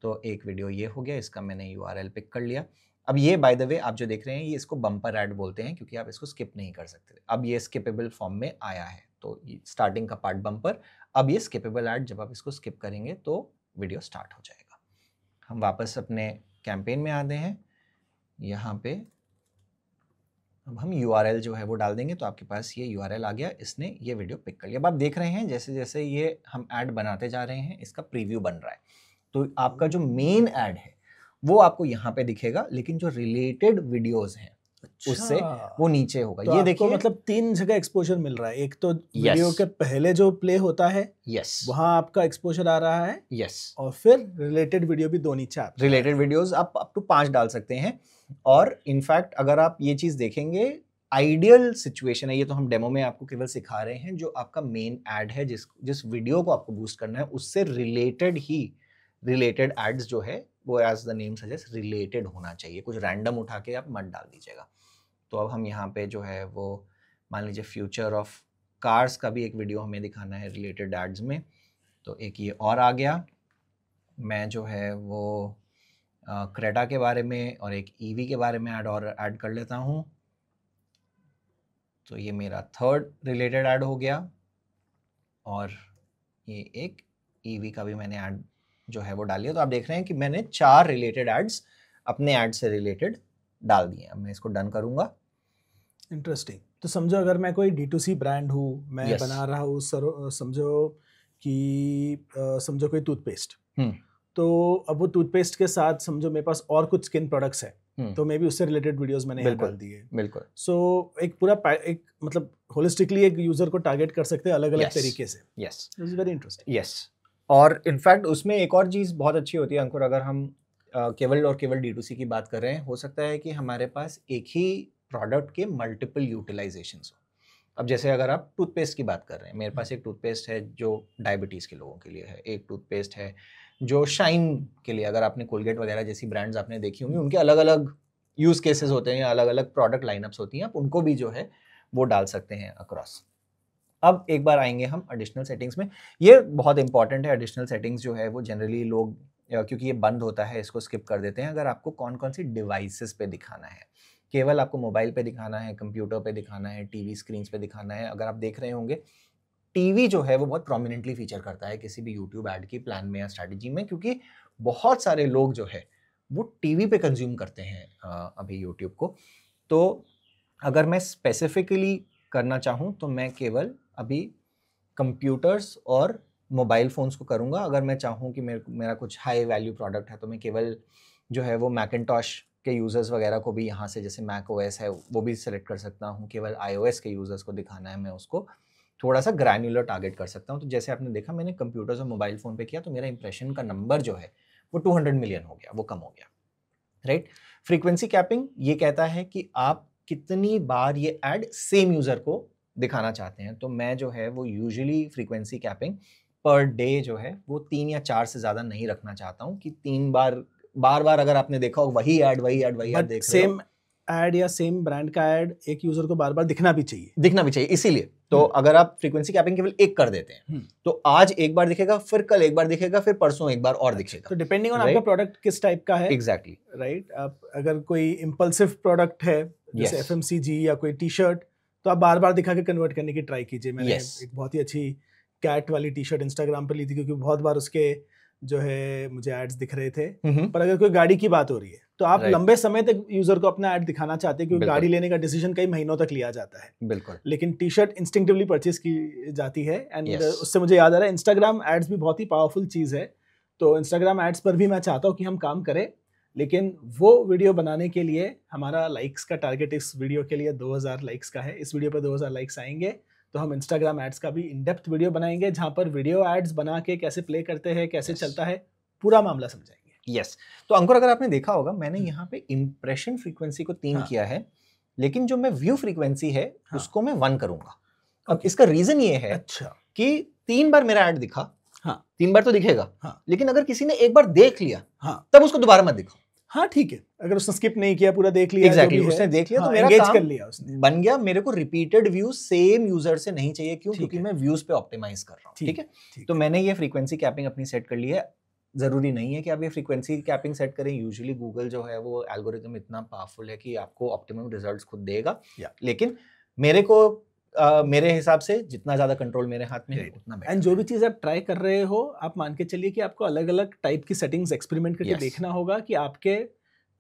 तो एक वीडियो ये हो गया, इसका मैंने यूआरएल पिक कर लिया। अब ये बाय द वे आप जो देख रहे हैं ये इसको बम्पर ऐड बोलते हैं, क्योंकि आप इसको स्किप नहीं कर सकते। अब ये स्किपेबल फॉर्म में आया है, तो स्टार्टिंग का पार्ट बम्पर, अब ये स्किपेबल ऐड, जब आप इसको स्किप करेंगे तो वीडियो स्टार्ट हो जाएगा। हम वापस अपने कैंपेन में आते हैं, यहाँ पे अब हम यूआरएल जो है वो डाल देंगे। तो आपके पास ये यूआरएल आ गया, इसने ये वीडियो पिक कर लिया। अब आप देख रहे हैं जैसे जैसे ये हम ऐड बनाते जा रहे हैं इसका प्रीव्यू बन रहा है। तो आपका जो मेन ऐड है वो आपको यहाँ पे दिखेगा, लेकिन जो रिलेटेड वीडियोस हैं उससे वो नीचे होगा। तो ये देखिए, मतलब 3 जगह एक्सपोजर मिल रहा है। एक तो वीडियो के पहले जो प्ले होता है, वहां आपका एक्सपोजर आ रहा है, और फिर रिलेटेड वीडियो भी 2 नीचे आप रिलेटेड वीडियोस आप अप टू 5 डाल सकते हैं। और इनफैक्ट अगर आप ये चीज देखेंगे, आइडियल सिचुएशन है, ये तो हम डेमो में आपको केवल सिखा रहे हैं, जो आपका मेन ऐड है जिस वीडियो को आपको बूस्ट करना है उससे रिलेटेड ही रिलेटेड एड्स जो है वो as the name suggest related होना चाहिए। कुछ रैंडम उठा के आप मत डाल दीजिएगा। तो अब हम यहाँ पे जो है वो मान लीजिए फ्यूचर ऑफ कार्स का भी एक वीडियो हमें दिखाना है रिलेटेड एड्स में। तो एक ये और आ गया, मैं जो है वो क्रेटा के बारे में और एक ईवी के बारे में ऐड कर लेता हूँ। तो ये मेरा 3rd रिलेटेड ऐड हो गया, और ये एक ईवी का भी मैंने ऐड जो है वो डाल लिया। तो आप देख रहे हैं कि मैंने 4 रिलेटेड एड्स अपने ऐड से रिलेटेड डाल दिए। अब मैं इसको डन करूंगा। इंटरेस्टिंग। तो समझो अगर मैं कोई D2C ब्रांड हूँ, मैं Yes. बना रहा हूँ समझो कि समझो कोई टूथपेस्ट, तो अब वो टूथपेस्ट के साथ समझो मेरे पास और कुछ स्किन प्रोडक्ट्स है, तो मे बी उससे रिलेटेड वीडियोस मैंने यहाँ डाल दिए। बिल्कुल। सो एक पूरा एक मतलब होलिस्टिकली एक यूजर को टारगेट कर सकते हैं अलग अलग तरीके से। Yes, this is very interesting. Yes. और इनफैक्ट उसमें एक और चीज़ बहुत अच्छी होती है अंकुर, अगर हम केवल D2C की बात कर रहे हैं, हो सकता है कि हमारे पास एक ही प्रोडक्ट के मल्टीपल यूटिलाइजेशंस हो। अब जैसे अगर आप टूथपेस्ट की बात कर रहे हैं, मेरे पास एक टूथपेस्ट है जो डायबिटीज़ के लोगों के लिए है, एक टूथपेस्ट है जो शाइन के लिए, अगर आपने कोलगेट वगैरह जैसी ब्रांड्स आपने देखी होंगी, उनके अलग अलग यूज़ केसेस होते हैं या अलग अलग प्रोडक्ट लाइनअप्स होती हैं, आप उनको भी जो है वो डाल सकते हैं अक्रॉस। अब एक बार आएंगे हम एडिशनल सेटिंग्स में। ये बहुत इंपॉर्टेंट है, एडिशनल सेटिंग्स जो है वो जनरली लोग, क्योंकि ये बंद होता है, इसको स्किप कर देते हैं। अगर आपको कौन कौन सी डिवाइसेस पे दिखाना है, केवल आपको मोबाइल पे दिखाना है, कंप्यूटर पे दिखाना है, टीवी स्क्रीन्स पे दिखाना है। अगर आप देख रहे होंगे, टीवी जो है वो बहुत प्रोमिनेंटली फीचर करता है किसी भी यूट्यूब ऐड की प्लान में या स्ट्रैटेजी में, क्योंकि बहुत सारे लोग जो है वो टीवी पे कंज्यूम करते हैं अभी यूट्यूब को। तो अगर मैं स्पेसिफिकली करना चाहूँ तो मैं केवल अभी कंप्यूटर्स और मोबाइल फ़ोन्स को करूँगा। अगर मैं चाहूँ कि मेरा कुछ हाई वैल्यू प्रोडक्ट है तो मैं केवल जो है वो मैकिन्टॉश के यूज़र्स वगैरह को भी यहाँ से, जैसे मैक ओएस है वो भी सेलेक्ट कर सकता हूँ। केवल iOS के यूज़र्स को दिखाना है, मैं उसको थोड़ा सा ग्रैन्युलर टारगेट कर सकता हूँ। तो जैसे आपने देखा, मैंने कंप्यूटर्स और मोबाइल फ़ोन पे किया तो मेरा इंप्रेशन का नंबर जो है वो 200 मिलियन हो गया, वो कम हो गया, राइट। फ्रीक्वेंसी कैपिंग ये कहता है कि आप कितनी बार ये ऐड सेम यूज़र को दिखाना चाहते हैं। तो मैं जो है वो usually frequency capping per day जो है वो 3 या 4 से ज़्यादा नहीं रखना चाहता हूँ कि 3 बार बार अगर आपने देखा हो वही ऐड देख रहे हो। सेम ऐड या सेम ब्रांड का ऐड एक यूजर को बार बार दिखना भी चाहिए इसीलिए। तो अगर आप फ्रीक्वेंसी कैपिंग केवल एक कर देते हैं तो आज एक बार दिखेगा, फिर कल एक बार दिखेगा, फिर परसों एक बार और दिखेगा। तो डिपेंडिंग ऑन आपका प्रोडक्ट किस टाइप का है, एग्जैक्टली, राइट। आप अगर कोई इम्पल्सिव प्रोडक्ट है जैसे FMCG या कोई टी शर्ट, तो आप बार बार दिखा के कन्वर्ट करने की ट्राई कीजिए। मैंने एक बहुत ही अच्छी कैट वाली टी शर्ट इंस्टाग्राम पर ली थी, क्योंकि बहुत बार उसके जो है मुझे एड्स दिख रहे थे। पर अगर कोई गाड़ी की बात हो रही है तो आप लंबे समय तक यूजर को अपना ऐड दिखाना चाहते हैं, क्योंकि गाड़ी लेने का डिसीजन कई महीनों तक लिया जाता है। बिल्कुल। लेकिन टी शर्ट इंस्टिंक्टिवली परचेज की जाती है। एंड उससे मुझे याद आ रहा है, इंस्टाग्राम एड्स भी बहुत ही पावरफुल चीज़ है। तो इंस्टाग्राम एड्स पर भी मैं चाहता हूँ कि हम काम करें, लेकिन वो वीडियो बनाने के लिए हमारा लाइक्स का टारगेट इस वीडियो के लिए 2000 लाइक्स का है। इस वीडियो पर 2000 लाइक्स आएंगे तो हम इंस्टाग्राम एड्स का भी इन डेप्थ वीडियो बनाएंगे, जहाँ पर वीडियो एड्स बना के कैसे प्ले करते हैं, कैसे चलता है, पूरा मामला समझाएंगे। यस। तो अंकुर, अगर आपने देखा होगा, मैंने यहाँ पे इंप्रेशन फ्रीक्वेंसी को 3 किया है, लेकिन जो मैं व्यू फ्रीक्वेंसी है उसको मैं 1 करूंगा। अब इसका रीजन ये है कि 3 बार मेरा ऐड दिखा, 3 बार तो दिखेगा, लेकिन अगर किसी ने एक बार देख लिया तब उसको दोबारा मत दिखाओ। हाँ ठीक है, अगर उसने स्किप नहीं किया, पूरा देख लिया, एग्जैक्टली, उसने देख लिया तो मेरा काम कर लिया उसने, बन गया। मेरे को रिपीटेड व्यूज सेम यूजर से नहीं चाहिए, क्यों? क्योंकि मैं व्यूज पे ऑप्टिमाइज कर रहा हूँ। ठीक है, तो मैंने ये फ्रीक्वेंसी कैपिंग अपनी सेट कर ली है। जरूरी नहीं है कि आप ये फ्रीक्वेंसी कैपिंग सेट करें। यूजुअली गूगल जो है वो एल्गोरिथम इतना पावरफुल है कि आपको ऑप्टिमम रिजल्ट्स खुद देगा, लेकिन मेरे हिसाब से जितना ज्यादा कंट्रोल मेरे हाथ में है उतना बेटर। एंड जो भी चीज आप ट्राई कर रहे हो, आप मान के चलिए कि आपको अलग अलग टाइप की सेटिंग्स एक्सपेरिमेंट करके देखना होगा कि आपके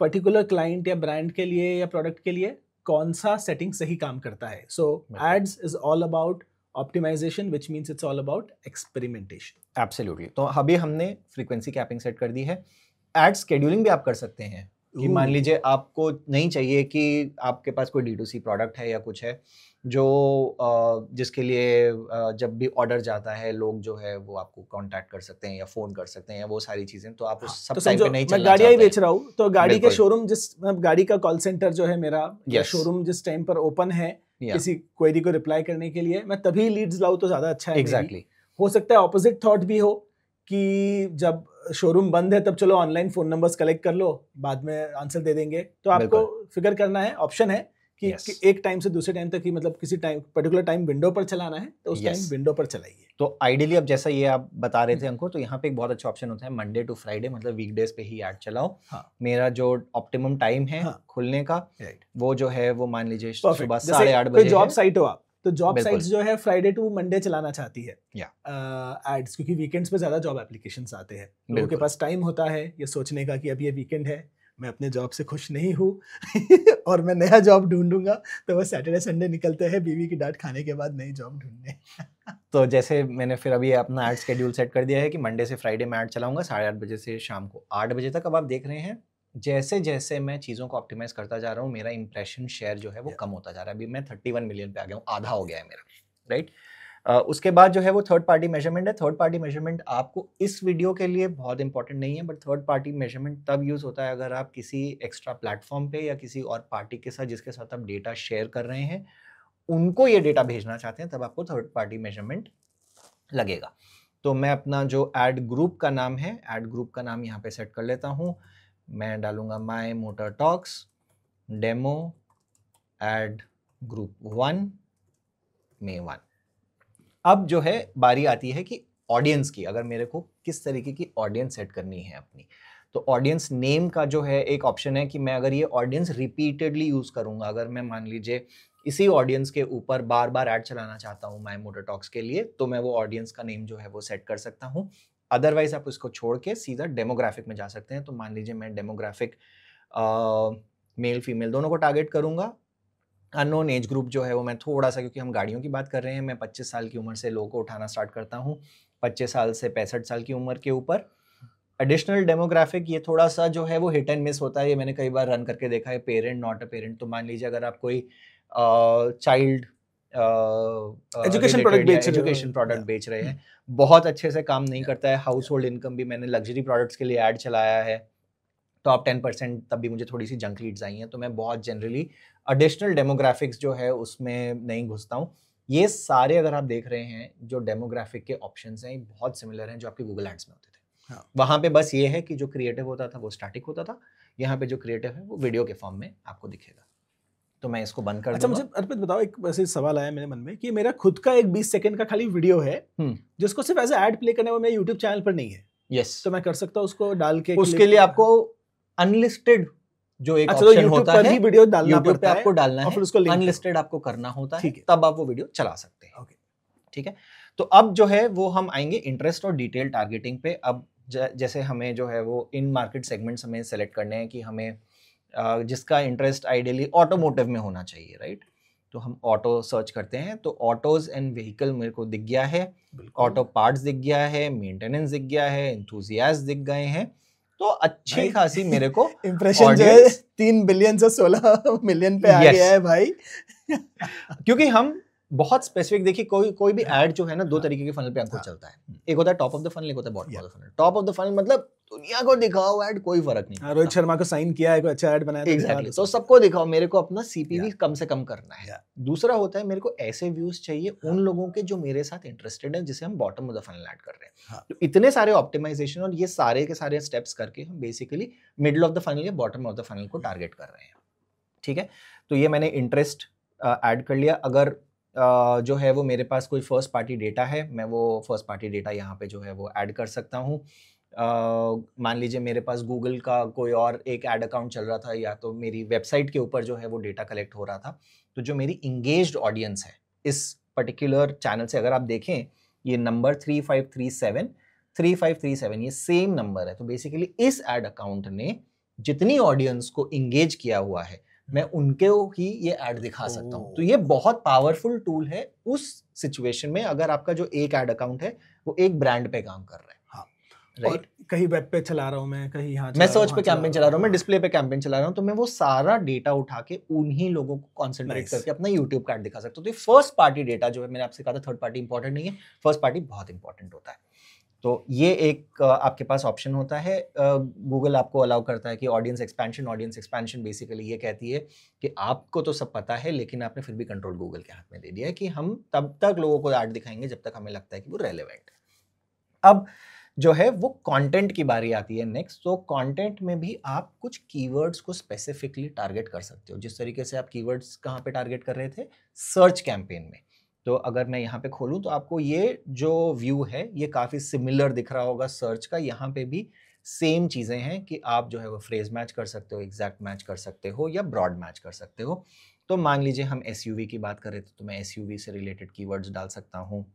पर्टिकुलर क्लाइंट या ब्रांड के लिए या प्रोडक्ट के लिए कौन सा सेटिंग सही काम करता है। So ads is all about optimisation, which means it's all about experimentation. Absolutely. तो अभी हमने फ्रीक्वेंसी कैपिंग सेट कर दी है। एड शेड्यूलिंग भी आप कर सकते हैं कि मान लीजिए आपको नहीं चाहिए कि आपके पास कोई D2C प्रोडक्ट है या कुछ है जो जिसके लिए जब भी ऑर्डर जाता है लोग जो है वो आपको कांटेक्ट कर सकते हैं या फोन कर सकते हैं या वो सारी चीजें, तो आप उस सब टाइम पे नहीं चलना चाहते। मैं गाड़ियां ही बेच रहा हूँ तो गाड़ी के शोरूम, गाड़ी का कॉल सेंटर जो है मेरा, शोरूम जिस टाइम पर ओपन है किसी क्वेरी को रिप्लाई करने के लिए, मैं तभी लीड्स लाऊं तो ज्यादा अच्छा है। एग्जैक्टली। हो सकता है ऑपोजिट थॉट भी हो कि जब शोरूम बंद है तब चलो ऑनलाइन फोन नंबर्स कलेक्ट कर लो, बाद में आंसर दे देंगे। तो आपको फिगर करना है, ऑप्शन है कि एक टाइम से दूसरे टाइम तक ही, मतलब किसी टाइम पर्टिकुलर टाइम विंडो पर चलाना है तो उस टाइम विंडो पर चलाइए। तो आइडियली अब जैसा ये आप बता रहे थे अंकुर, तो यहाँ पे एक बहुत अच्छा ऑप्शन होता है मंडे टू फ्राइडे, मतलब वीकडेज पे ही ऐड चलाओ। मेरा जो ऑप्टिमम टाइम है खुलने का वो जो है वो मान लीजिए सुबह 8:30 बजे। जॉब साइट हो आप, तो जॉब साइट्स जो है फ्राइडे टू मंडे चलाना चाहती है एड्स, क्योंकि वीकेंड्स पे ज्यादा जॉब एप्लीकेशंस आते हैं। लोगों के पास टाइम होता है ये सोचने का कि अब ये वीकेंड है, मैं अपने जॉब से खुश नहीं हूँ और मैं नया जॉब ढूंढूंगा, तो वो सैटरडे संडे निकलते हैं बीवी की डांट खाने के बाद नई जॉब ढूंढने। तो जैसे मैंने फिर अभी अपना ऐड शेड्यूल सेट कर दिया है कि मंडे से फ्राइडे में ऐड चलाऊंगा 8:30 बजे से शाम को 8 बजे तक। अब आप देख रहे हैं जैसे जैसे मैं चीज़ों को ऑप्टिमाइज करता जा रहा हूँ, मेरा इंप्रेशन शेयर जो है वो कम होता जा रहा है। अभी मैं 31 मिलियन पे आ गया हूँ, आधा हो गया है मेरा, राइट। उसके बाद जो है वो थर्ड पार्टी मेजरमेंट है। थर्ड पार्टी मेजरमेंट आपको इस वीडियो के लिए बहुत इंपॉर्टेंट नहीं है, बट थर्ड पार्टी मेजरमेंट तब यूज़ होता है अगर आप किसी एक्स्ट्रा प्लेटफॉर्म पे या किसी और पार्टी के साथ जिसके साथ आप डेटा शेयर कर रहे हैं उनको ये डेटा भेजना चाहते हैं, तब आपको थर्ड पार्टी मेजरमेंट लगेगा। तो मैं अपना जो एड ग्रुप का नाम है, एड ग्रुप का नाम यहाँ पे सेट कर लेता हूँ। मैं डालूंगा my motor talks demo ad group 1 में 1। अब जो है बारी आती है कि ऑडियंस की, अगर मेरे को किस तरीके की ऑडियंस सेट करनी है अपनी, तो ऑडियंस नेम का जो है एक ऑप्शन है कि मैं अगर ये ऑडियंस रिपीटेडली यूज करूंगा, अगर मैं मान लीजिए इसी ऑडियंस के ऊपर बार बार ऐड चलाना चाहता हूँ माई मोटर टॉक्स के लिए, तो मैं वो ऑडियंस का नेम जो है वो सेट कर सकता हूँ। अदरवाइज आप उसको छोड़ के सीधा डेमोग्राफिक में जा सकते हैं। तो मान लीजिए मैं डेमोग्राफिक मेल फीमेल दोनों को टारगेट करूंगा। अननोन एज ग्रुप जो है वो मैं थोड़ा सा, क्योंकि हम गाड़ियों की बात कर रहे हैं, मैं 25 साल की उम्र से लोगों को उठाना स्टार्ट करता हूँ, 25 साल से 65 साल की उम्र के ऊपर। एडिशनल डेमोग्राफिक ये थोड़ा सा जो है वो हिट एंड मिस होता है, ये मैंने कई बार रन करके देखा है। पेरेंट, नॉट अ पेरेंट, तो मान लीजिए अगर आप कोई चाइल्ड एजुकेशन प्रोडक्ट बेच रहे हैं, बहुत अच्छे से काम नहीं करता है। हाउस होल्ड इनकम भी मैंने लग्जरी प्रोडक्ट्स के लिए ऐड चलाया है, टॉप 10%, तब भी मुझे थोड़ी सी जंक लीड्स आई हैं। तो मैं बहुत जनरली एडिशनल डेमोग्राफिक्स जो है उसमें नहीं घुसता हूँ। ये सारे अगर आप देख रहे हैं जो डेमोग्राफिक के ऑप्शंस हैं, बहुत सिमिलर हैं जो आपके गूगल एड्स में होते थे। हाँ। वहाँ पे बस ये है कि जो क्रिएटिव होता था वो स्टैटिक होता था, यहाँ पे जो क्रिएटिव है वो वीडियो के फॉर्म में आपको दिखेगा। तो मैं इसको बंद कर दूंगा। मुझे अर्पित बताओ, एक वैसे सवाल आया मेरे मन में कि मेरा खुद का एक 20 सेकंड का खाली वीडियो है जिसको सिर्फ एज ऐड प्ले करना है, वो मेरे यूट्यूब चैनल पर नहीं है। यस, तो मैं कर सकता हूँ उसको डाल के? उसके लिए आपको अनलिस्टेड जो एक ऑप्शन होता है, वीडियो डालना पड़ता है, आपको डालना है, फिर उसको अनलिस्टेड आपको करना होता है, तब आप वो वीडियो चला सकते हैं। ठीक है। तो अब जो है वो हम आएंगे इंटरेस्ट और डिटेल टारगेटिंग पे। अब जैसे हमें जो है वो इन मार्केट सेगमेंट्स हमें सेलेक्ट करने हैं कि हमें जिसका इंटरेस्ट आइडियली ऑटोमोटिव में होना चाहिए, राइट। तो हम ऑटो सर्च करते हैं, तो ऑटोज एंड व्हीकल मेरे को दिख गया है, ऑटो पार्ट्स दिख गया है, मेंटेनेंस दिख गया है, एंथुसियास्ट दिख गए हैं। तो अच्छी खासी मेरे को इंप्रेशन जो है 3 बिलियन से 16 मिलियन पे आ गया है भाई। क्योंकि हम बहुत स्पेसिफिक, देखिए कोई भी ऐड जो है ना, दो तरीके के फनल पे आपको चलता है। एक होता है टॉप ऑफ द फनल, एक होता है bottom of the funnel. Top of the funnel मतलब दुनिया को दिखाओ ऐड, कोई फर्क नहीं। रोहित शर्मा को साइन किया है, कोई अच्छा ऐड बनाया, एग्जैक्टली, तो सबको दिखाओ, मेरे को अपना सीपीवी कम से कम करना है। दूसरा होता है मेरे को ऐसे व्यूज चाहिए उन लोगों के जो मेरे साथ इंटरेस्टेड है, जिसे हम bottom of the funnel add कर रहे हैं। तो इतने सारे ऑप्टिमाइजेशन और ये सारे के सारे स्टेप्स करके हम basically middle of the funnel या बॉटम ऑफ द फनल को टारगेट कर रहे हैं। ठीक है, तो ये मैंने इंटरेस्ट ऐड कर लिया। अगर जो है वो मेरे पास कोई फर्स्ट पार्टी डेटा है, मैं वो फर्स्ट पार्टी डेटा यहाँ पे जो है वो ऐड कर सकता हूँ। मान लीजिए मेरे पास गूगल का कोई और एक ऐड अकाउंट चल रहा था, या तो मेरी वेबसाइट के ऊपर जो है वो डेटा कलेक्ट हो रहा था। तो जो मेरी इंगेज्ड ऑडियंस है इस पर्टिकुलर चैनल से, अगर आप देखें ये नंबर 3537 ये सेम नंबर है। तो बेसिकली इस ऐड अकाउंट ने जितनी ऑडियंस को इंगेज किया हुआ है, मैं उनके ही ये ऐड दिखा सकता हूँ। तो ये बहुत पावरफुल टूल है उस सिचुएशन में, अगर आपका जो एक ऐड अकाउंट है वो एक ब्रांड पे काम कर रहा है। हाँ, राइट। कहीं वेब पे चला रहा हूँ मैं, कहीं यहाँ मैं सर्च पे कैंपेन चला रहा हूँ, मैं डिस्प्ले पे कैंपेन चला रहा हूँ, तो मैं वो सारा डेटा उठा के उन्हीं लोगों को कॉन्सेंट्रेट करके अपना यूट्यूब का ऐड दिखा सकता हूँ। तो ये फर्स्ट पार्टी डेटा जो है, मैंने आपसे कहा था थर्ड पार्टी इंपॉर्टेंट नहीं है, फर्स्ट पार्टी बहुत इंपॉर्टेंट होता है। तो ये एक आपके पास ऑप्शन होता है। गूगल आपको अलाउ करता है कि ऑडियंस एक्सपेंशन बेसिकली ये कहती है कि आपको तो सब पता है, लेकिन आपने फिर भी कंट्रोल गूगल के हाथ में दे दिया है कि हम तब तक लोगों को ऐड दिखाएंगे जब तक हमें लगता है कि वो रेलेवेंट है। अब जो है वो कंटेंट की बारी आती है नेक्स्ट। तो कंटेंट में भी आप कुछ कीवर्ड्स को स्पेसिफिकली टारगेट कर सकते हो, जिस तरीके से आप कीवर्ड्स कहाँ पे टारगेट कर रहे थे, सर्च कैंपेन में। तो अगर मैं यहाँ पे खोलूँ तो आपको ये जो व्यू है ये काफ़ी सिमिलर दिख रहा होगा सर्च का। यहाँ पे भी सेम चीज़ें हैं कि आप जो है वो फ्रेज मैच कर सकते हो, एग्जैक्ट मैच कर सकते हो, या ब्रॉड मैच कर सकते हो। तो मान लीजिए हम SUV की बात कर रहे थे, तो मैं SUV से रिलेटेड कीवर्ड्स डाल सकता हूँ।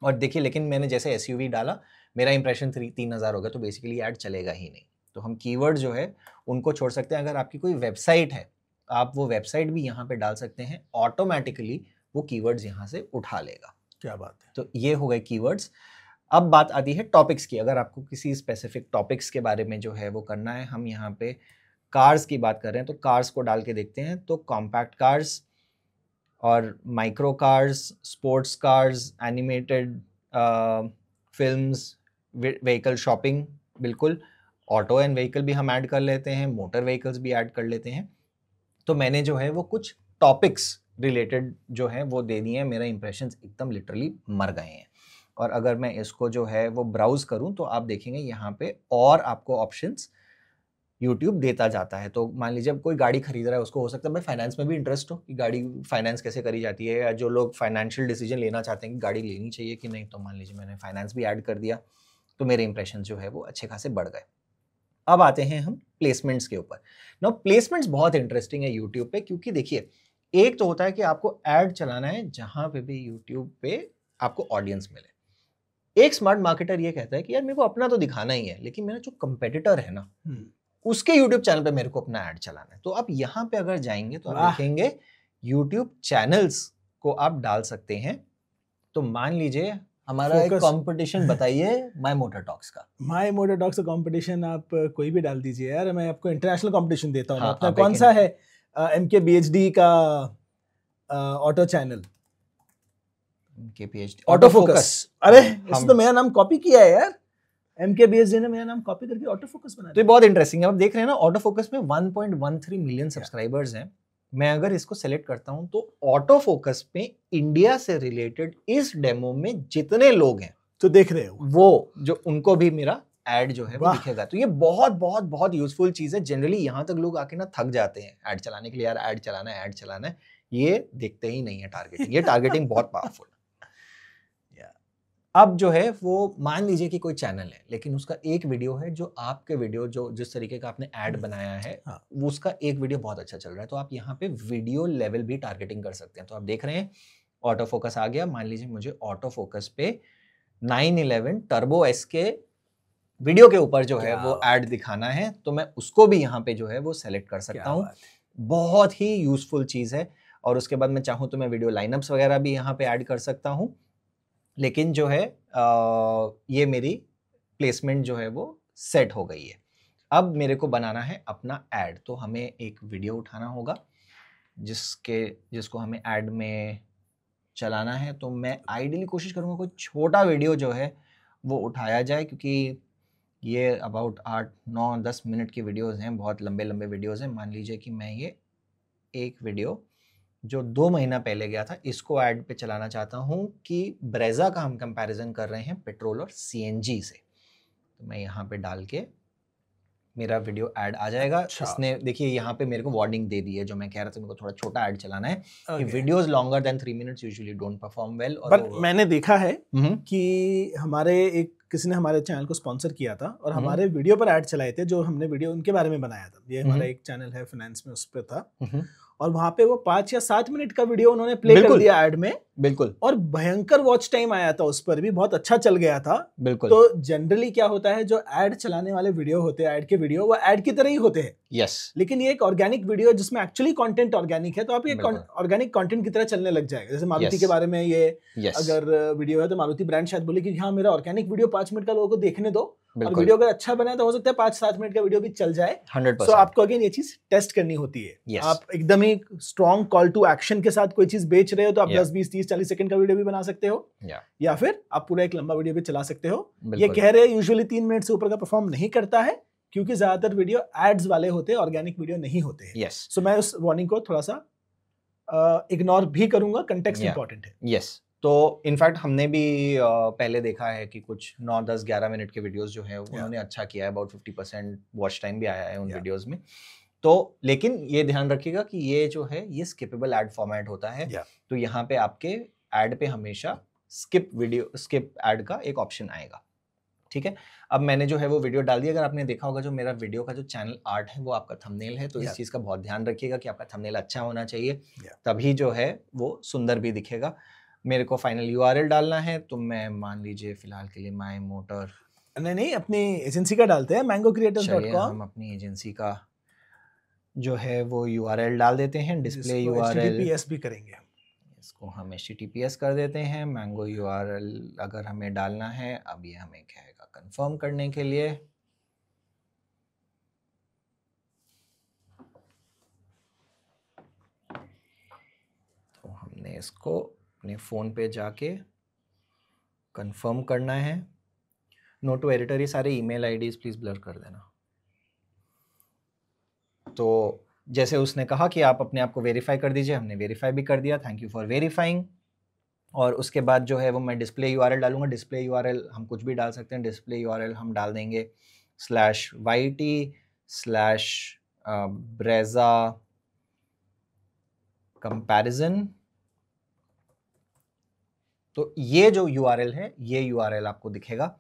और देखिए, लेकिन मैंने जैसे SUV डाला, मेरा इंप्रेशन 3000 हो गया, तो बेसिकली ऐड चलेगा ही नहीं। तो हम कीवर्ड जो है उनको छोड़ सकते हैं। अगर आपकी कोई वेबसाइट है, आप वो वेबसाइट भी यहाँ पे डाल सकते हैं, ऑटोमेटिकली वो कीवर्ड्स यहाँ से उठा लेगा। क्या बात है। तो ये हो गए कीवर्ड्स। अब बात आती है टॉपिक्स की। अगर आपको किसी स्पेसिफिक टॉपिक्स के बारे में जो है वो करना है, हम यहाँ पे कार्स की बात कर रहे हैं तो कार्स को डाल के देखते हैं। तो कॉम्पैक्ट कार्स और micro cars, sports cars, animated films, vehicle shopping, बिल्कुल ऑटो एंड व्हीकल भी हम ऐड कर लेते हैं, मोटर व्हीकल्स भी ऐड कर लेते हैं। तो मैंने जो है वो कुछ टॉपिक्स रिलेटेड जो है वो दे दिए हैं। मेरा इंप्रेशंस एकदम लिटरली मर गए हैं। और अगर मैं इसको जो है वो ब्राउज करूं तो आप देखेंगे यहाँ पे और आपको ऑप्शंस YouTube देता जाता है। तो मान लीजिए अब कोई गाड़ी खरीद रहा है, उसको हो सकता है भाई फाइनेंस में भी इंटरेस्ट हो कि गाड़ी फाइनेंस कैसे करी जाती है, या जो लोग फाइनेंशियल डिसीजन लेना चाहते हैं कि गाड़ी लेनी चाहिए कि नहीं, तो मान लीजिए मैंने फाइनेंस भी ऐड कर दिया, तो मेरे इंप्रेशन जो है वो अच्छे खासे बढ़ गए। अब आते हैं हम प्लेसमेंट्स के ऊपर। नाउ प्लेसमेंट्स बहुत इंटरेस्टिंग है यूट्यूब पे, क्योंकि देखिए एक तो होता है कि आपको ऐड चलाना है जहां पे भी यूट्यूब पे आपको ऑडियंस मिले। एक स्मार्ट मार्केटर ये कहता है कि यार मेरे को अपना तो दिखाना ही है, लेकिन मेरा जो कंपेटिटर है ना उसके यूट्यूब चैनल पे मेरे को अपना ऐड चलाना है। तो आप यहाँ पे अगर जाएंगे तो आप देखेंगे यूट्यूब चैनल्स को आप डाल सकते हैं। तो मान लीजिए हमारा एक कंपटीशन बताइए माय मोटर टॉक्स का। माय मोटर टॉक्स का कंपटीशन आप कोई भी डाल दीजिए यार, मैं आपको इंटरनेशनल कंपटीशन देता हूँ। अपना कौन सा है? MKBHD का auto channel, MKBHD auto focus. अरे इसने तो मेरा नाम कॉपी किया है यार, MKBHD ने मेरा नाम कॉपी करके ऑटो फोकस बना दिया। तो ये बहुत इंटरेस्टिंग है। आप देख रहे हैं ना ऑटो फोकस में 1.13 मिलियन सब्सक्राइबर्स हैं। मैं अगर इसको सेलेक्ट करता हूं तो ऑटो फोकस पे इंडिया से रिलेटेड इस डेमो में जितने लोग हैं तो देख रहे हो वो जो उनको भी मेरा ऐड जो है वो दिखेगा। तो ये बहुत बहुत बहुत यूजफुल चीज है। जनरली यहाँ तक लोग आके ना थक जाते हैं ऐड चलाने के लिए, यार ऐड चलाना है, ऐड चलाना है, ये देखते ही नहीं है टारगेटिंग। ये टारगेटिंग बहुत पावरफुल। अब जो है वो मान लीजिए कि कोई चैनल है, लेकिन उसका एक वीडियो है जो आपके वीडियो जो जिस तरीके का आपने ऐड बनाया है वो उसका एक वीडियो बहुत अच्छा चल रहा है, तो आप यहाँ पे वीडियो लेवल भी टारगेटिंग कर सकते हैं। तो आप देख रहे हैं ऑटो फोकस आ गया। मान लीजिए मुझे ऑटो फोकस पे 911 टर्बो एस के वीडियो के ऊपर जो है वो ऐड दिखाना है, तो मैं उसको भी यहाँ पे जो है वो सेलेक्ट कर सकता हूँ। बहुत ही यूजफुल चीज है। और उसके बाद मैं चाहूँ तो मैं वीडियो लाइनअप्स वगैरह भी यहाँ पे ऐड कर सकता हूँ। लेकिन जो है ये मेरी प्लेसमेंट जो है वो सेट हो गई है। अब मेरे को बनाना है अपना ऐड। तो हमें एक वीडियो उठाना होगा जिसको हमें ऐड में चलाना है। तो मैं आइडियली कोशिश करूँगा कोई छोटा वीडियो जो है वो उठाया जाए, क्योंकि ये अबाउट 8, 9, 10 मिनट की वीडियोज़ हैं, बहुत लंबे लंबे वीडियोज़ हैं। मान लीजिए कि मैं ये एक वीडियो जो 2 महीना पहले गया था इसको ऐड पे चलाना चाहता हूँ कि ब्रेजा का हम कंपैरिजन कर रहे हैं पेट्रोल और CNG से। तो मैं यहाँ पे डाल के मेरा वीडियो ऐड आ जाएगा। इसने देखिए यहाँ पे मेरे को वार्निंग दे दी है, जो मैं कह रहा था मेरे को थोड़ा छोटा ऐड चलाना है कि videos longer than 3 minutes usually don't perform well. पर मैंने देखा है कि किसी ने हमारे चैनल को स्पॉन्सर किया था और हमारे वीडियो पर ऐड चलाए थे, जो हमने वीडियो उनके बारे में बनाया था। ये हमारा एक चैनल है फाइनेंस में, उस पर था, और वहां पे वो 5 या 7 मिनट का वीडियो उन्होंने प्ले कर दिया ऐड में। बिल्कुल। और भयंकर वॉच टाइम आया था उस पर भी, बहुत अच्छा चल गया था। बिल्कुल। तो जनरली क्या होता है, जो ऐड चलाने वाले वीडियो होते हैं, ऐड के वीडियो वो ऐड की तरह ही होते हैं। यस। लेकिन ये एक ऑर्गेनिक वीडियो जिसमें एक्चुअली कंटेंट ऑर्गेनिक है, तो आप ये ऑर्गेनिक कंटेंट की तरह चलने लग जाएगा। जैसे मारुति के बारे में ये अगर वीडियो है तो मारुति ब्रांड शायद बोले कि हाँ मेरा ऑर्गेनिक वीडियो 5 मिनट का लोगों को देखने दो, और वीडियो अगर अच्छा बना है तो हो सकता है 5-7 मिनट का वीडियो भी चल जाए। 100%। तो आपको अगेन ये चीज टेस्ट करनी होती है। आप एकदम ही स्ट्रॉन्ग कॉल टू एक्शन के साथ कोई चीज बेच रहे हो तो आप 10, 20, 30, 40 सेकंड का वीडियो भी बना सकते हो, या फिर आप पूरा एक लंबा वीडियो भी चला सकते हो। ये कह रहे हैं यूजुअली 3 मिनट से ऊपर का परफॉर्म नहीं करता है, क्योंकि ज्यादातर वीडियो एड्स वाले होते हैं, ऑर्गेनिक वीडियो नहीं होते हैं। सो मैं उस वार्निंग को थोड़ा सा इग्नोर भी करूंगा, कंटेक्स्ट इंपॉर्टेंट है। यस। तो इनफैक्ट हमने भी पहले देखा है कि कुछ 9, 10, 11 मिनट के वीडियोस जो है उन्होंने अच्छा किया है, अबाउट 50% वॉच टाइम भी आया है उन वीडियोस में। तो लेकिन ये ध्यान रखिएगा कि ये जो है ये स्किपेबल ऐड फॉर्मेट होता है। तो यहाँ पे आपके ऐड पे हमेशा स्किप ऐड का एक ऑप्शन आएगा। ठीक है। अब मैंने जो है वो वीडियो डाल दी। अगर आपने देखा होगा जो मेरा वीडियो का जो चैनल आर्ट है वो आपका थंबनेल है, तो इस चीज का बहुत ध्यान रखिएगा कि आपका थंबनेल अच्छा होना चाहिए, तभी जो है वो सुंदर भी दिखेगा। मेरे को फाइनल URL डालना है, तो मैं मान लीजिए फिलहाल के लिए माय मोटर नहीं नहीं, अपनी एजेंसी का डालते हैं, चलिए mangocreators.com। हम अपनी एजेंसी का जो है वो URL डाल देते हैं, डिस्प्ले URL, HTTPS भी करेंगे। इसको हम HTTPS कर देते हैं। मैंगो URL अगर हमें डालना है, अब ये हमें कहेगा कंफर्म करने के लिए। तो हमने इसको अपने फ़ोन पे जाके कंफर्म करना है। नो टू एडिटर, ये सारे ईमेल आईडीज प्लीज़ ब्लर कर देना। तो जैसे उसने कहा कि आप अपने आप को वेरीफाई कर दीजिए, हमने वेरीफाई भी कर दिया, थैंक यू फॉर वेरीफाइंग। और उसके बाद जो है वो मैं डिस्प्ले URL डालूंगा। डिस्प्ले URL हम कुछ भी डाल सकते हैं। डिस्प्ले URL हम डाल देंगे /YT/Brezza कंपैरिजन। तो ये जो URL है, ये URL आपको दिखेगा।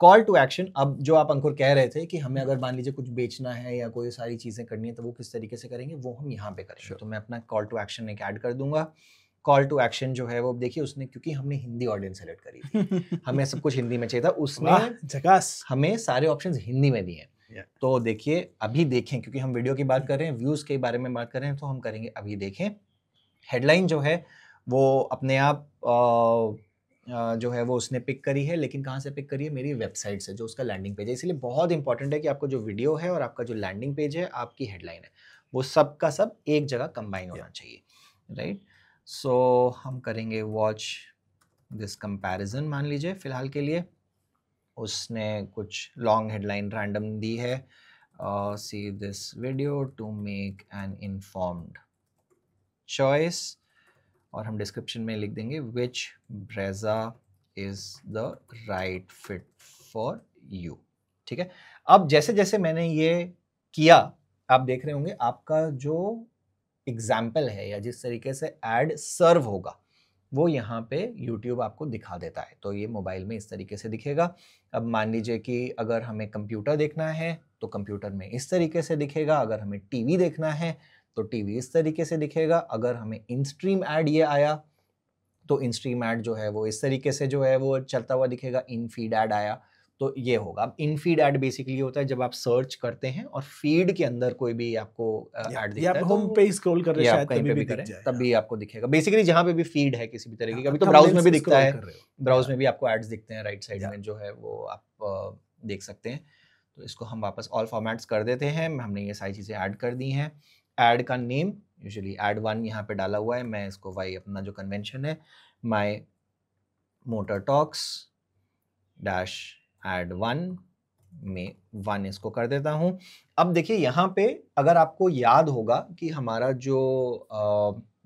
कॉल टू एक्शन, अब जो आप अंकुर कह रहे थे कि हमें अगर मान लीजिए कुछ बेचना है या कोई सारी चीज़ें करनी है तो वो किस तरीके से करेंगे, वो हम यहाँ पे करेंगे। तो मैं अपना कॉल टू एक्शन एक ऐड कर दूंगा। कॉल टू एक्शन जो है वो देखिए उसने, क्योंकि हमने हिंदी ऑडियंस सेलेक्ट करी थी, हमें सब कुछ हिंदी में चाहिए था, उसने झकास हमें सारे ऑप्शंस हिंदी में दिए। तो देखिए अभी देखें, क्योंकि हम वीडियो की बात कर रहे हैं, व्यूज़ के बारे में बात कर रहे हैं, तो हम करेंगे अभी देखें। हेडलाइन जो है वो अपने आप जो है वो उसने पिक करी है, लेकिन कहाँ से पिक करी है, मेरी वेबसाइट से, जो उसका लैंडिंग पेज है। इसलिए बहुत इंपॉर्टेंट है कि आपको जो वीडियो है और आपका जो लैंडिंग पेज है, आपकी हेडलाइन है, वो सब का सब एक जगह कंबाइन होना चाहिए, राइट। सो हम करेंगे वॉच दिस कंपैरिजन, मान लीजिए फिलहाल के लिए। उसने कुछ लॉन्ग हेडलाइन रैंडम दी है, see this video to make an informed choice, और हम डिस्क्रिप्शन में लिख देंगे which Brezza is the right fit for you. ठीक है, अब जैसे जैसे मैंने ये किया, आप देख रहे होंगे आपका जो एग्जाम्पल है या जिस तरीके से एड सर्व होगा वो यहाँ पे YouTube आपको दिखा देता है। तो ये मोबाइल में इस तरीके से दिखेगा। अब मान लीजिए कि अगर हमें कंप्यूटर देखना है तो कंप्यूटर में इस तरीके से दिखेगा, अगर हमें टीवी देखना है तो टीवी इस तरीके से दिखेगा, अगर हमें इन स्ट्रीम ऐड ये आया तो इन स्ट्रीम ऐड जो है वो इस तरीके से जो है वो चलता हुआ दिखेगा, इन फीड ऐड आया तो ये होगा। अब इन फीड ऐड बेसिकली होता है जब आप सर्च करते हैं और फीड के अंदर कोई भी आपको ऐड दिखता है, होम पे स्क्रॉल कर रहे हैं, शायद कहीं पे भी दिख करें जाए, तब भी आपको दिखेगा। बेसिकली जहाँ पे भी फीड है किसी भी तरीके का, अभी तो thumbnails ब्राउज में भी पे दिखता है, scroll कर रहे हो। ब्राउज में भी आपको एड्स दिखते हैं राइट साइड में, जो है वो आप देख सकते हैं। तो इसको हम वापस ऑल फॉर्मेट्स कर देते हैं। हमने ये सारी चीज़ें ऐड कर दी हैं। ऐड का नेम यूजुअली ऐड1 यहाँ पे डाला हुआ है, मैं इसको वाई अपना जो कन्वेंशन है माई मोटर टॉक्स डैश ऐड1 में 1 इसको कर देता हूँ। अब देखिए यहाँ पे अगर आपको याद होगा कि हमारा जो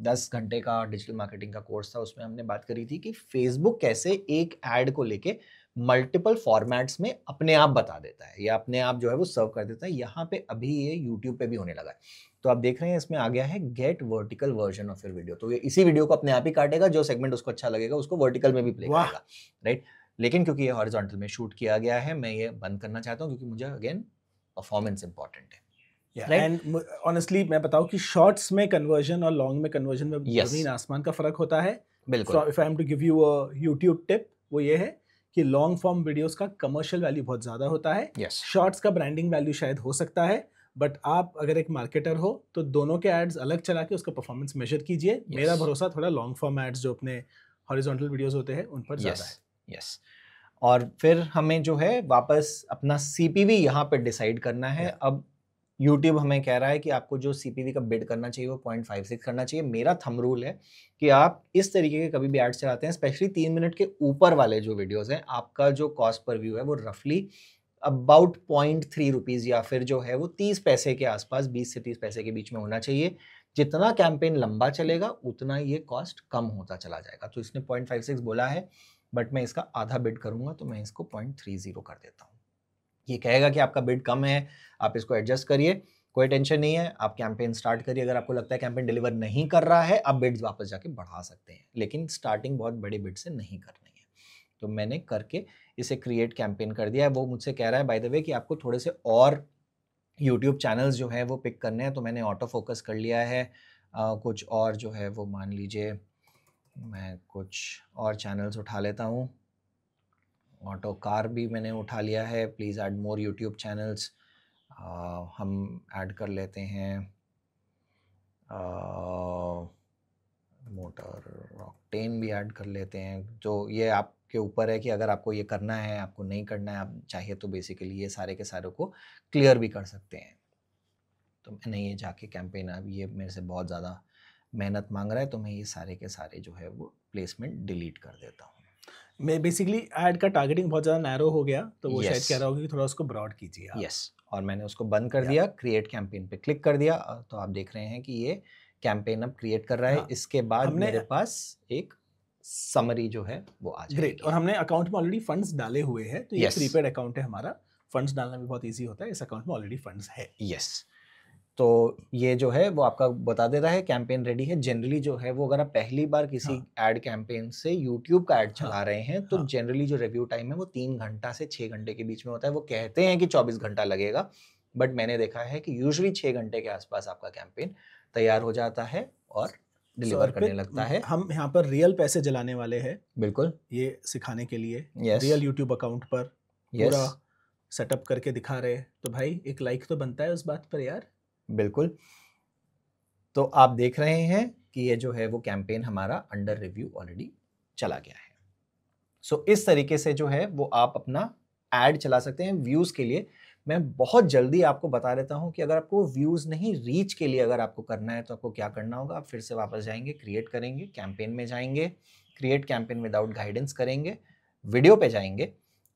10 घंटे का डिजिटल मार्केटिंग का कोर्स था, उसमें हमने बात करी थी कि फेसबुक कैसे एक ऐड को लेके मल्टीपल फॉर्मेट्स में अपने आप बता देता है या अपने आप जो है वो सर्व कर देता है। यहाँ पे अभी ये यूट्यूब पे भी होने लगा है। तो आप देख रहे हैं इसमें आ गया है get vertical version of your video. तो ये इसी वीडियो को अपने आप ही काटेगा, जो सेगमेंट उसको अच्छा लगेगा उसको वर्टिकल में भी प्ले करेगा, राइट। लेकिन क्योंकि ये हॉरिजॉन्टल में शूट किया गया है, मैं ये बंद करना चाहता हूँ क्योंकि मुझे अगेन परफॉर्मेंस इंपॉर्टेंट है। एंड ऑनेस्टली मैं बताऊं कि शॉर्ट्स में कन्वर्जन और लॉन्ग में कन्वर्जन में जमीन आसमान का फर्क होता है। बिल्कुल। If I am to give you a YouTube tip, वो ये है कि लॉन्ग फॉर्म वीडियोस का कमर्शियल वैल्यू बहुत ज्यादा होता है। शॉर्ट्स का ब्रांडिंग वैल्यू शायद हो सकता है, बट आप अगर एक मार्केटर हो तो दोनों के एड्स अलग चला के उसका परफॉर्मेंस मेजर कीजिए। मेरा भरोसा थोड़ा लॉन्ग फॉर्म एड्स जो अपने हॉरिजॉन्टल वीडियोस होते हैं उन पर ज्यादा है। यस। और फिर हमें जो है वापस अपना सीपीवी यहाँ पे डिसाइड करना है। अब YouTube हमें कह रहा है कि आपको जो सीपीवी का बिड करना चाहिए वो 0.56 करना चाहिए। मेरा थंब रूल है कि आप इस तरीके के कभी भी एड्स चलाते हैं, स्पेशली 3 मिनट के ऊपर वाले जो वीडियोस हैं, आपका जो कॉस्ट पर व्यू है वो रफली अबाउट 0.3 रुपीज़ या फिर जो है वो 30 पैसे के आसपास, 20 से 30 पैसे के बीच में होना चाहिए। जितना कैंपेन लंबा चलेगा उतना ये कॉस्ट कम होता चला जाएगा। तो इसने 0.56 बोला है, बट मैं इसका आधा बिड करूंगा तो मैं इसको 0.30 कर देता हूँ। ये कहेगा कि आपका बिड कम है, आप इसको एडजस्ट करिए, कोई टेंशन नहीं है, आप कैंपेन स्टार्ट करिए। अगर आपको लगता है कैंपेन डिलीवर नहीं कर रहा है, आप बिड्स वापस जाके बढ़ा सकते हैं, लेकिन स्टार्टिंग बहुत बड़े बिड से नहीं करनी है। तो मैंने करके इसे क्रिएट कैंपेन कर दिया है। वो मुझसे कह रहा है बाय द वे कि आपको थोड़े से और यूट्यूब चैनल्स जो है वो पिक करने हैं, तो मैंने ऑटो फोकस कर लिया है। कुछ और जो है वो मान लीजिए मैं कुछ और चैनल्स उठा लेता हूँ। ऑटो कार भी मैंने उठा लिया है। Please add more YouTube channels. हम ऐड कर लेते हैं मोटर ऑक्टेन भी ऐड कर लेते हैं। तो ये आपके ऊपर है कि अगर आपको ये करना है, आपको नहीं करना है, आप चाहे तो बेसिकली ये सारे के सारे को क्लियर भी कर सकते हैं। तो मैंने ये जाके कैंपेन, अब ये मेरे से बहुत ज़्यादा मेहनत मांग रहा है, तो मैं ये सारे के सारे जो है वो प्लेसमेंट डिलीट कर देता हूँ। मैं बेसिकली ऐड का टारगेटिंग बहुत ज़्यादा नैरो हो गया, तो वो शायद Yes. कह रहा होगा कि थोड़ा उसको ब्रॉड कीजिए आप। यस, और मैंने उसको बंद कर दिया, क्रिएट कैंपेन पे क्लिक कर दिया। तो आप देख रहे हैं कि ये कैंपेन अब क्रिएट कर रहा है। हाँ, इसके बाद हमने- मेरे पास एक समरी जो है वो आ जाएगी। ग्रेट। और हमने अकाउंट में ऑलरेडी फंड्स डाले हुए हैं, तो ये Yes. प्रीपेड अकाउंट है हमारा, फंड्स डालना भी बहुत ईजी होता है, इस अकाउंट में ऑलरेडी फंड्स है। यस, तो ये जो है वो आपका बता देता है कैंपेन रेडी है। जनरली जो है वो अगर आप पहली बार किसी एड कैंपेन से यूट्यूब का एड चला रहे हैं तो जनरली जो रिव्यू टाइम है वो 3 घंटा से 6 घंटे के बीच में होता है। वो कहते हैं कि 24 घंटा लगेगा, बट मैंने देखा है कि यूजुअली 6 घंटे के आसपास आपका कैंपेन तैयार हो जाता है और डिलीवर करने लगता है। हम यहाँ पर रियल पैसे जलाने वाले हैं, बिल्कुल, ये सिखाने के लिए। Yes. रियल यूट्यूब अकाउंट पर Yes. पूरा सेटअप करके दिखा रहे, तो भाई एक लाइक तो बनता है उस बात पर यार। बिल्कुल। तो आप देख रहे हैं कि ये जो है वो कैंपेन हमारा अंडर रिव्यू ऑलरेडी चला गया है। सो इस तरीके से जो है वो आप अपना एड चला सकते हैं व्यूज के लिए। मैं बहुत जल्दी आपको बता देता हूं कि अगर आपको व्यूज नहीं, रीच के लिए अगर आपको करना है तो आपको क्या करना होगा। आप फिर से वापस जाएंगे, क्रिएट करेंगे, कैंपेन में जाएंगे, क्रिएट कैंपेन विदाउट गाइडेंस करेंगे, वीडियो पे जाएंगे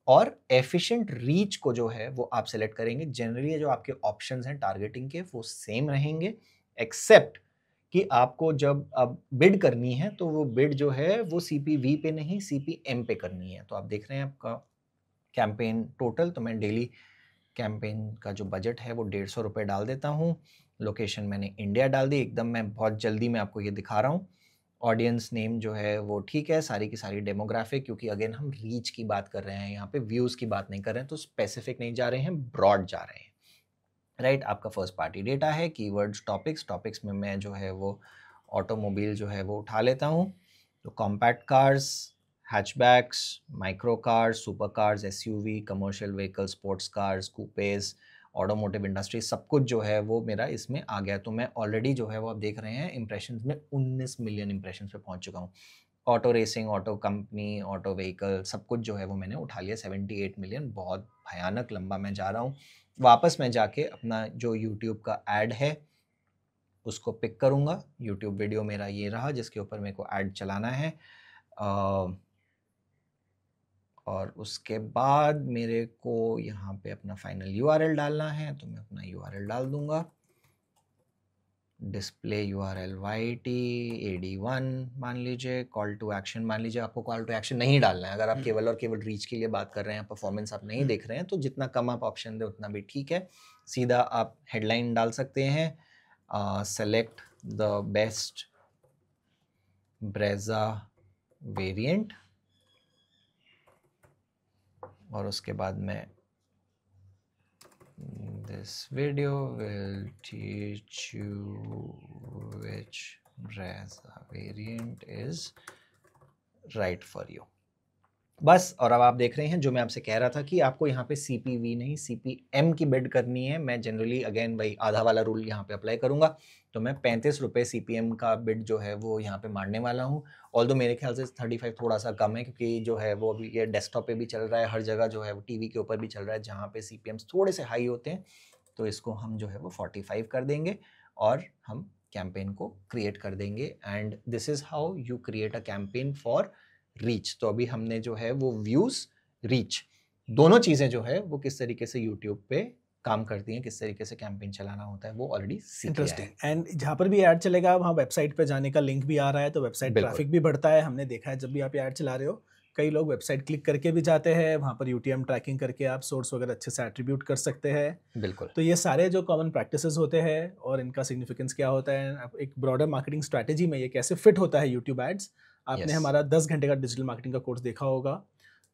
और एफिशिएंट रीच को जो है वो आप सेलेक्ट करेंगे। जनरली जो आपके ऑप्शंस हैं टारगेटिंग के वो सेम रहेंगे, एक्सेप्ट कि आपको जब अब बिड करनी है तो वो बिड जो है वो CPV पे नहीं CPM पे करनी है। तो आप देख रहे हैं आपका कैंपेन टोटल, तो मैं डेली कैंपेन का जो बजट है वो 150 रुपये डाल देता हूँ। लोकेशन मैंने इंडिया डाल दी, एकदम मैं बहुत जल्दी मैं आपको ये दिखा रहा हूँ। ऑडियंस नेम जो है वो ठीक है, सारी की सारी डेमोग्राफिक, क्योंकि अगेन हम रीच की बात कर रहे हैं यहाँ पे, व्यूज़ की बात नहीं कर रहे हैं, तो स्पेसिफिक नहीं जा रहे हैं, ब्रॉड जा रहे हैं। राइट, आपका फर्स्ट पार्टी डेटा है, कीवर्ड्स, टॉपिक्स में मैं जो है वो ऑटोमोबाइल जो है वो उठा लेता हूँ। तो compact cars, hatchbacks, micro cars, super cars, SUV, commercial vehicle, sports cars, coupes, automotive industry, सब कुछ जो है वो मेरा इसमें आ गया। तो मैं ऑलरेडी जो है वो आप देख रहे हैं इंप्रेशंस में 19 मिलियन इंप्रेशंस पे पहुंच चुका हूँ। Auto racing, auto company, auto vehicle, सब कुछ जो है वो मैंने उठा लिया। 78 मिलियन, बहुत भयानक लंबा मैं जा रहा हूँ। वापस मैं जाके अपना जो यूट्यूब का ऐड है उसको पिक करूँगा। यूट्यूब वीडियो मेरा ये रहा जिसके ऊपर मेरे को ऐड चलाना है। और उसके बाद मेरे को यहाँ पे अपना फाइनल URL डालना है, तो मैं अपना URL डाल दूंगा। डिस्प्ले URL YT AD1 मान लीजिए, कॉल टू एक्शन मान लीजिए। आपको कॉल टू एक्शन नहीं डालना है, अगर आप केवल और केवल रीच के लिए बात कर रहे हैं, परफॉर्मेंस आप नहीं देख रहे हैं, तो जितना कम आप ऑप्शन दे उतना भी ठीक है। सीधा आप हेडलाइन डाल सकते हैं, select the best Brezza variant, और उसके बाद मैं this video will teach you which Brezza variant is right for you। बस, और अब आप देख रहे हैं जो मैं आपसे कह रहा था कि आपको यहाँ पे CPV नहीं CPM की बिड करनी है। मैं जनरली अगेन वही आधा वाला रूल यहाँ पे अप्लाई करूँगा, तो मैं 35 रुपये CPM का बिड जो है वो यहाँ पे मारने वाला हूँ। ऑल्दो मेरे ख्याल से 35 थोड़ा सा कम है, क्योंकि जो है वो अभी ये डेस्कटॉप पे भी चल रहा है, हर जगह जो है वो TV के ऊपर भी चल रहा है जहाँ पे CPMs थोड़े से हाई होते हैं। तो इसको हम जो है वो 45 कर देंगे और हम कैंपेन को क्रिएट कर देंगे। And this is how you create a campaign for reach. तो अभी हमने जो है वो व्यूज, रीच, दोनों चीजें जो है वो किस तरीके से यूट्यूब पे काम करती हैं, किस तरीके से कैंपेन चलाना होता है, वो ऑलरेडी सीख लिया है। एंड जहाँ पर भी ऐड चलेगा वहाँ वेबसाइट पे जाने का लिंक भी आ रहा है, तो वेबसाइट ट्रैफिक भी बढ़ता है। हमने देखा है जब भी आप ऐड चला रहे हो, कई लोग वेबसाइट क्लिक करके भी जाते हैं, वहाँ पर UTM ट्रैकिंग करके आप सोर्स वगैरह अच्छे से एट्रीब्यूट कर सकते हैं। बिल्कुल। तो ये सारे जो कॉमन प्रैक्टिसेस होते हैं और इनका सिग्निफिकेंस क्या होता है, एक ब्रॉडर मार्केटिंग स्ट्रैटेजी में ये कैसे फिट होता है यूट्यूब एड्स। आपने हमारा 10 घंटे का डिजिटल मार्केटिंग का कोर्स देखा होगा,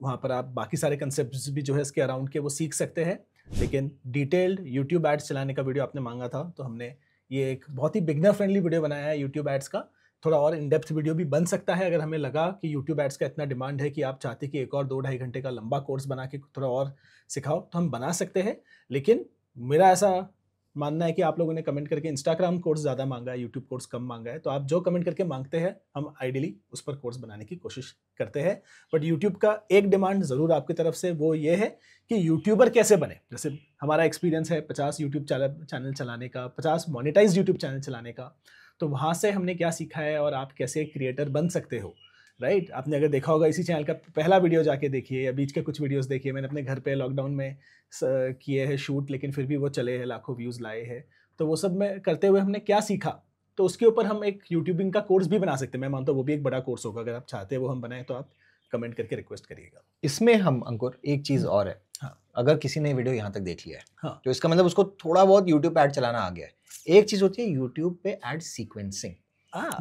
वहाँ पर आप बाकी सारे कंसेप्ट्स भी जो है इसके अराउंड के वो सीख सकते हैं। लेकिन डिटेल्ड यूट्यूब एड्स चलाने का वीडियो आपने मांगा था, तो हमने ये एक बहुत ही बिगनर फ्रेंडली वीडियो बनाया है यूट्यूब एड्स का। थोड़ा और इन डेप्थ वीडियो भी बन सकता है। अगर हमें लगा कि यूट्यूब एड्स का इतना डिमांड है कि आप चाहते कि एक और 2-2.5 घंटे का लंबा कोर्स बना के थोड़ा और सिखाओ, तो हम बना सकते हैं। लेकिन मेरा ऐसा मानना है कि आप लोगों ने कमेंट करके इंस्टाग्राम कोर्स ज़्यादा मांगा है, यूट्यूब कोर्स कम मांगा है, तो आप जो कमेंट करके मांगते हैं हम आइडियली उस पर कोर्स बनाने की कोशिश करते हैं। बट यूट्यूब का एक डिमांड ज़रूर आपकी तरफ से वो ये है कि यूट्यूबर कैसे बने। जैसे हमारा एक्सपीरियंस है 50 यूट्यूब चैनल चलाने का, 50 मोनेटाइज यूट्यूब चैनल चलाने का, तो वहाँ से हमने क्या सीखा है और आप कैसे क्रिएटर बन सकते हो, राइट। आपने अगर देखा होगा इसी चैनल का पहला वीडियो जाके देखिए या बीच के कुछ वीडियोस देखिए, मैंने अपने घर पे लॉकडाउन में किए हैं शूट, लेकिन फिर भी वो चले हैं, लाखों व्यूज़ लाए हैं। तो वो सब में करते हुए हमने क्या सीखा, तो उसके ऊपर हम एक यूट्यूबिंग का कोर्स भी बना सकते हैं। मैं मानता हूँ वो भी एक बड़ा कोर्स होगा। अगर आप चाहते हैं वो हम बनाएं तो आप कमेंट करके रिक्वेस्ट करिएगा। इसमें हम अंकुर एक चीज़ और है, हाँ, अगर किसी ने वीडियो यहाँ तक देख लिया है, हाँ, तो इसका मतलब उसको थोड़ा बहुत यूट्यूब ऐड चलाना आ गया है। एक चीज़ होती है यूट्यूब पे ऐड सीक्वेंसिंग,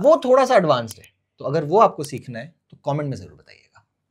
वो थोड़ा सा एडवांस्ड है। तो अगर वो आपको सीखना है तो कमेंट में ज़रूर बताइए।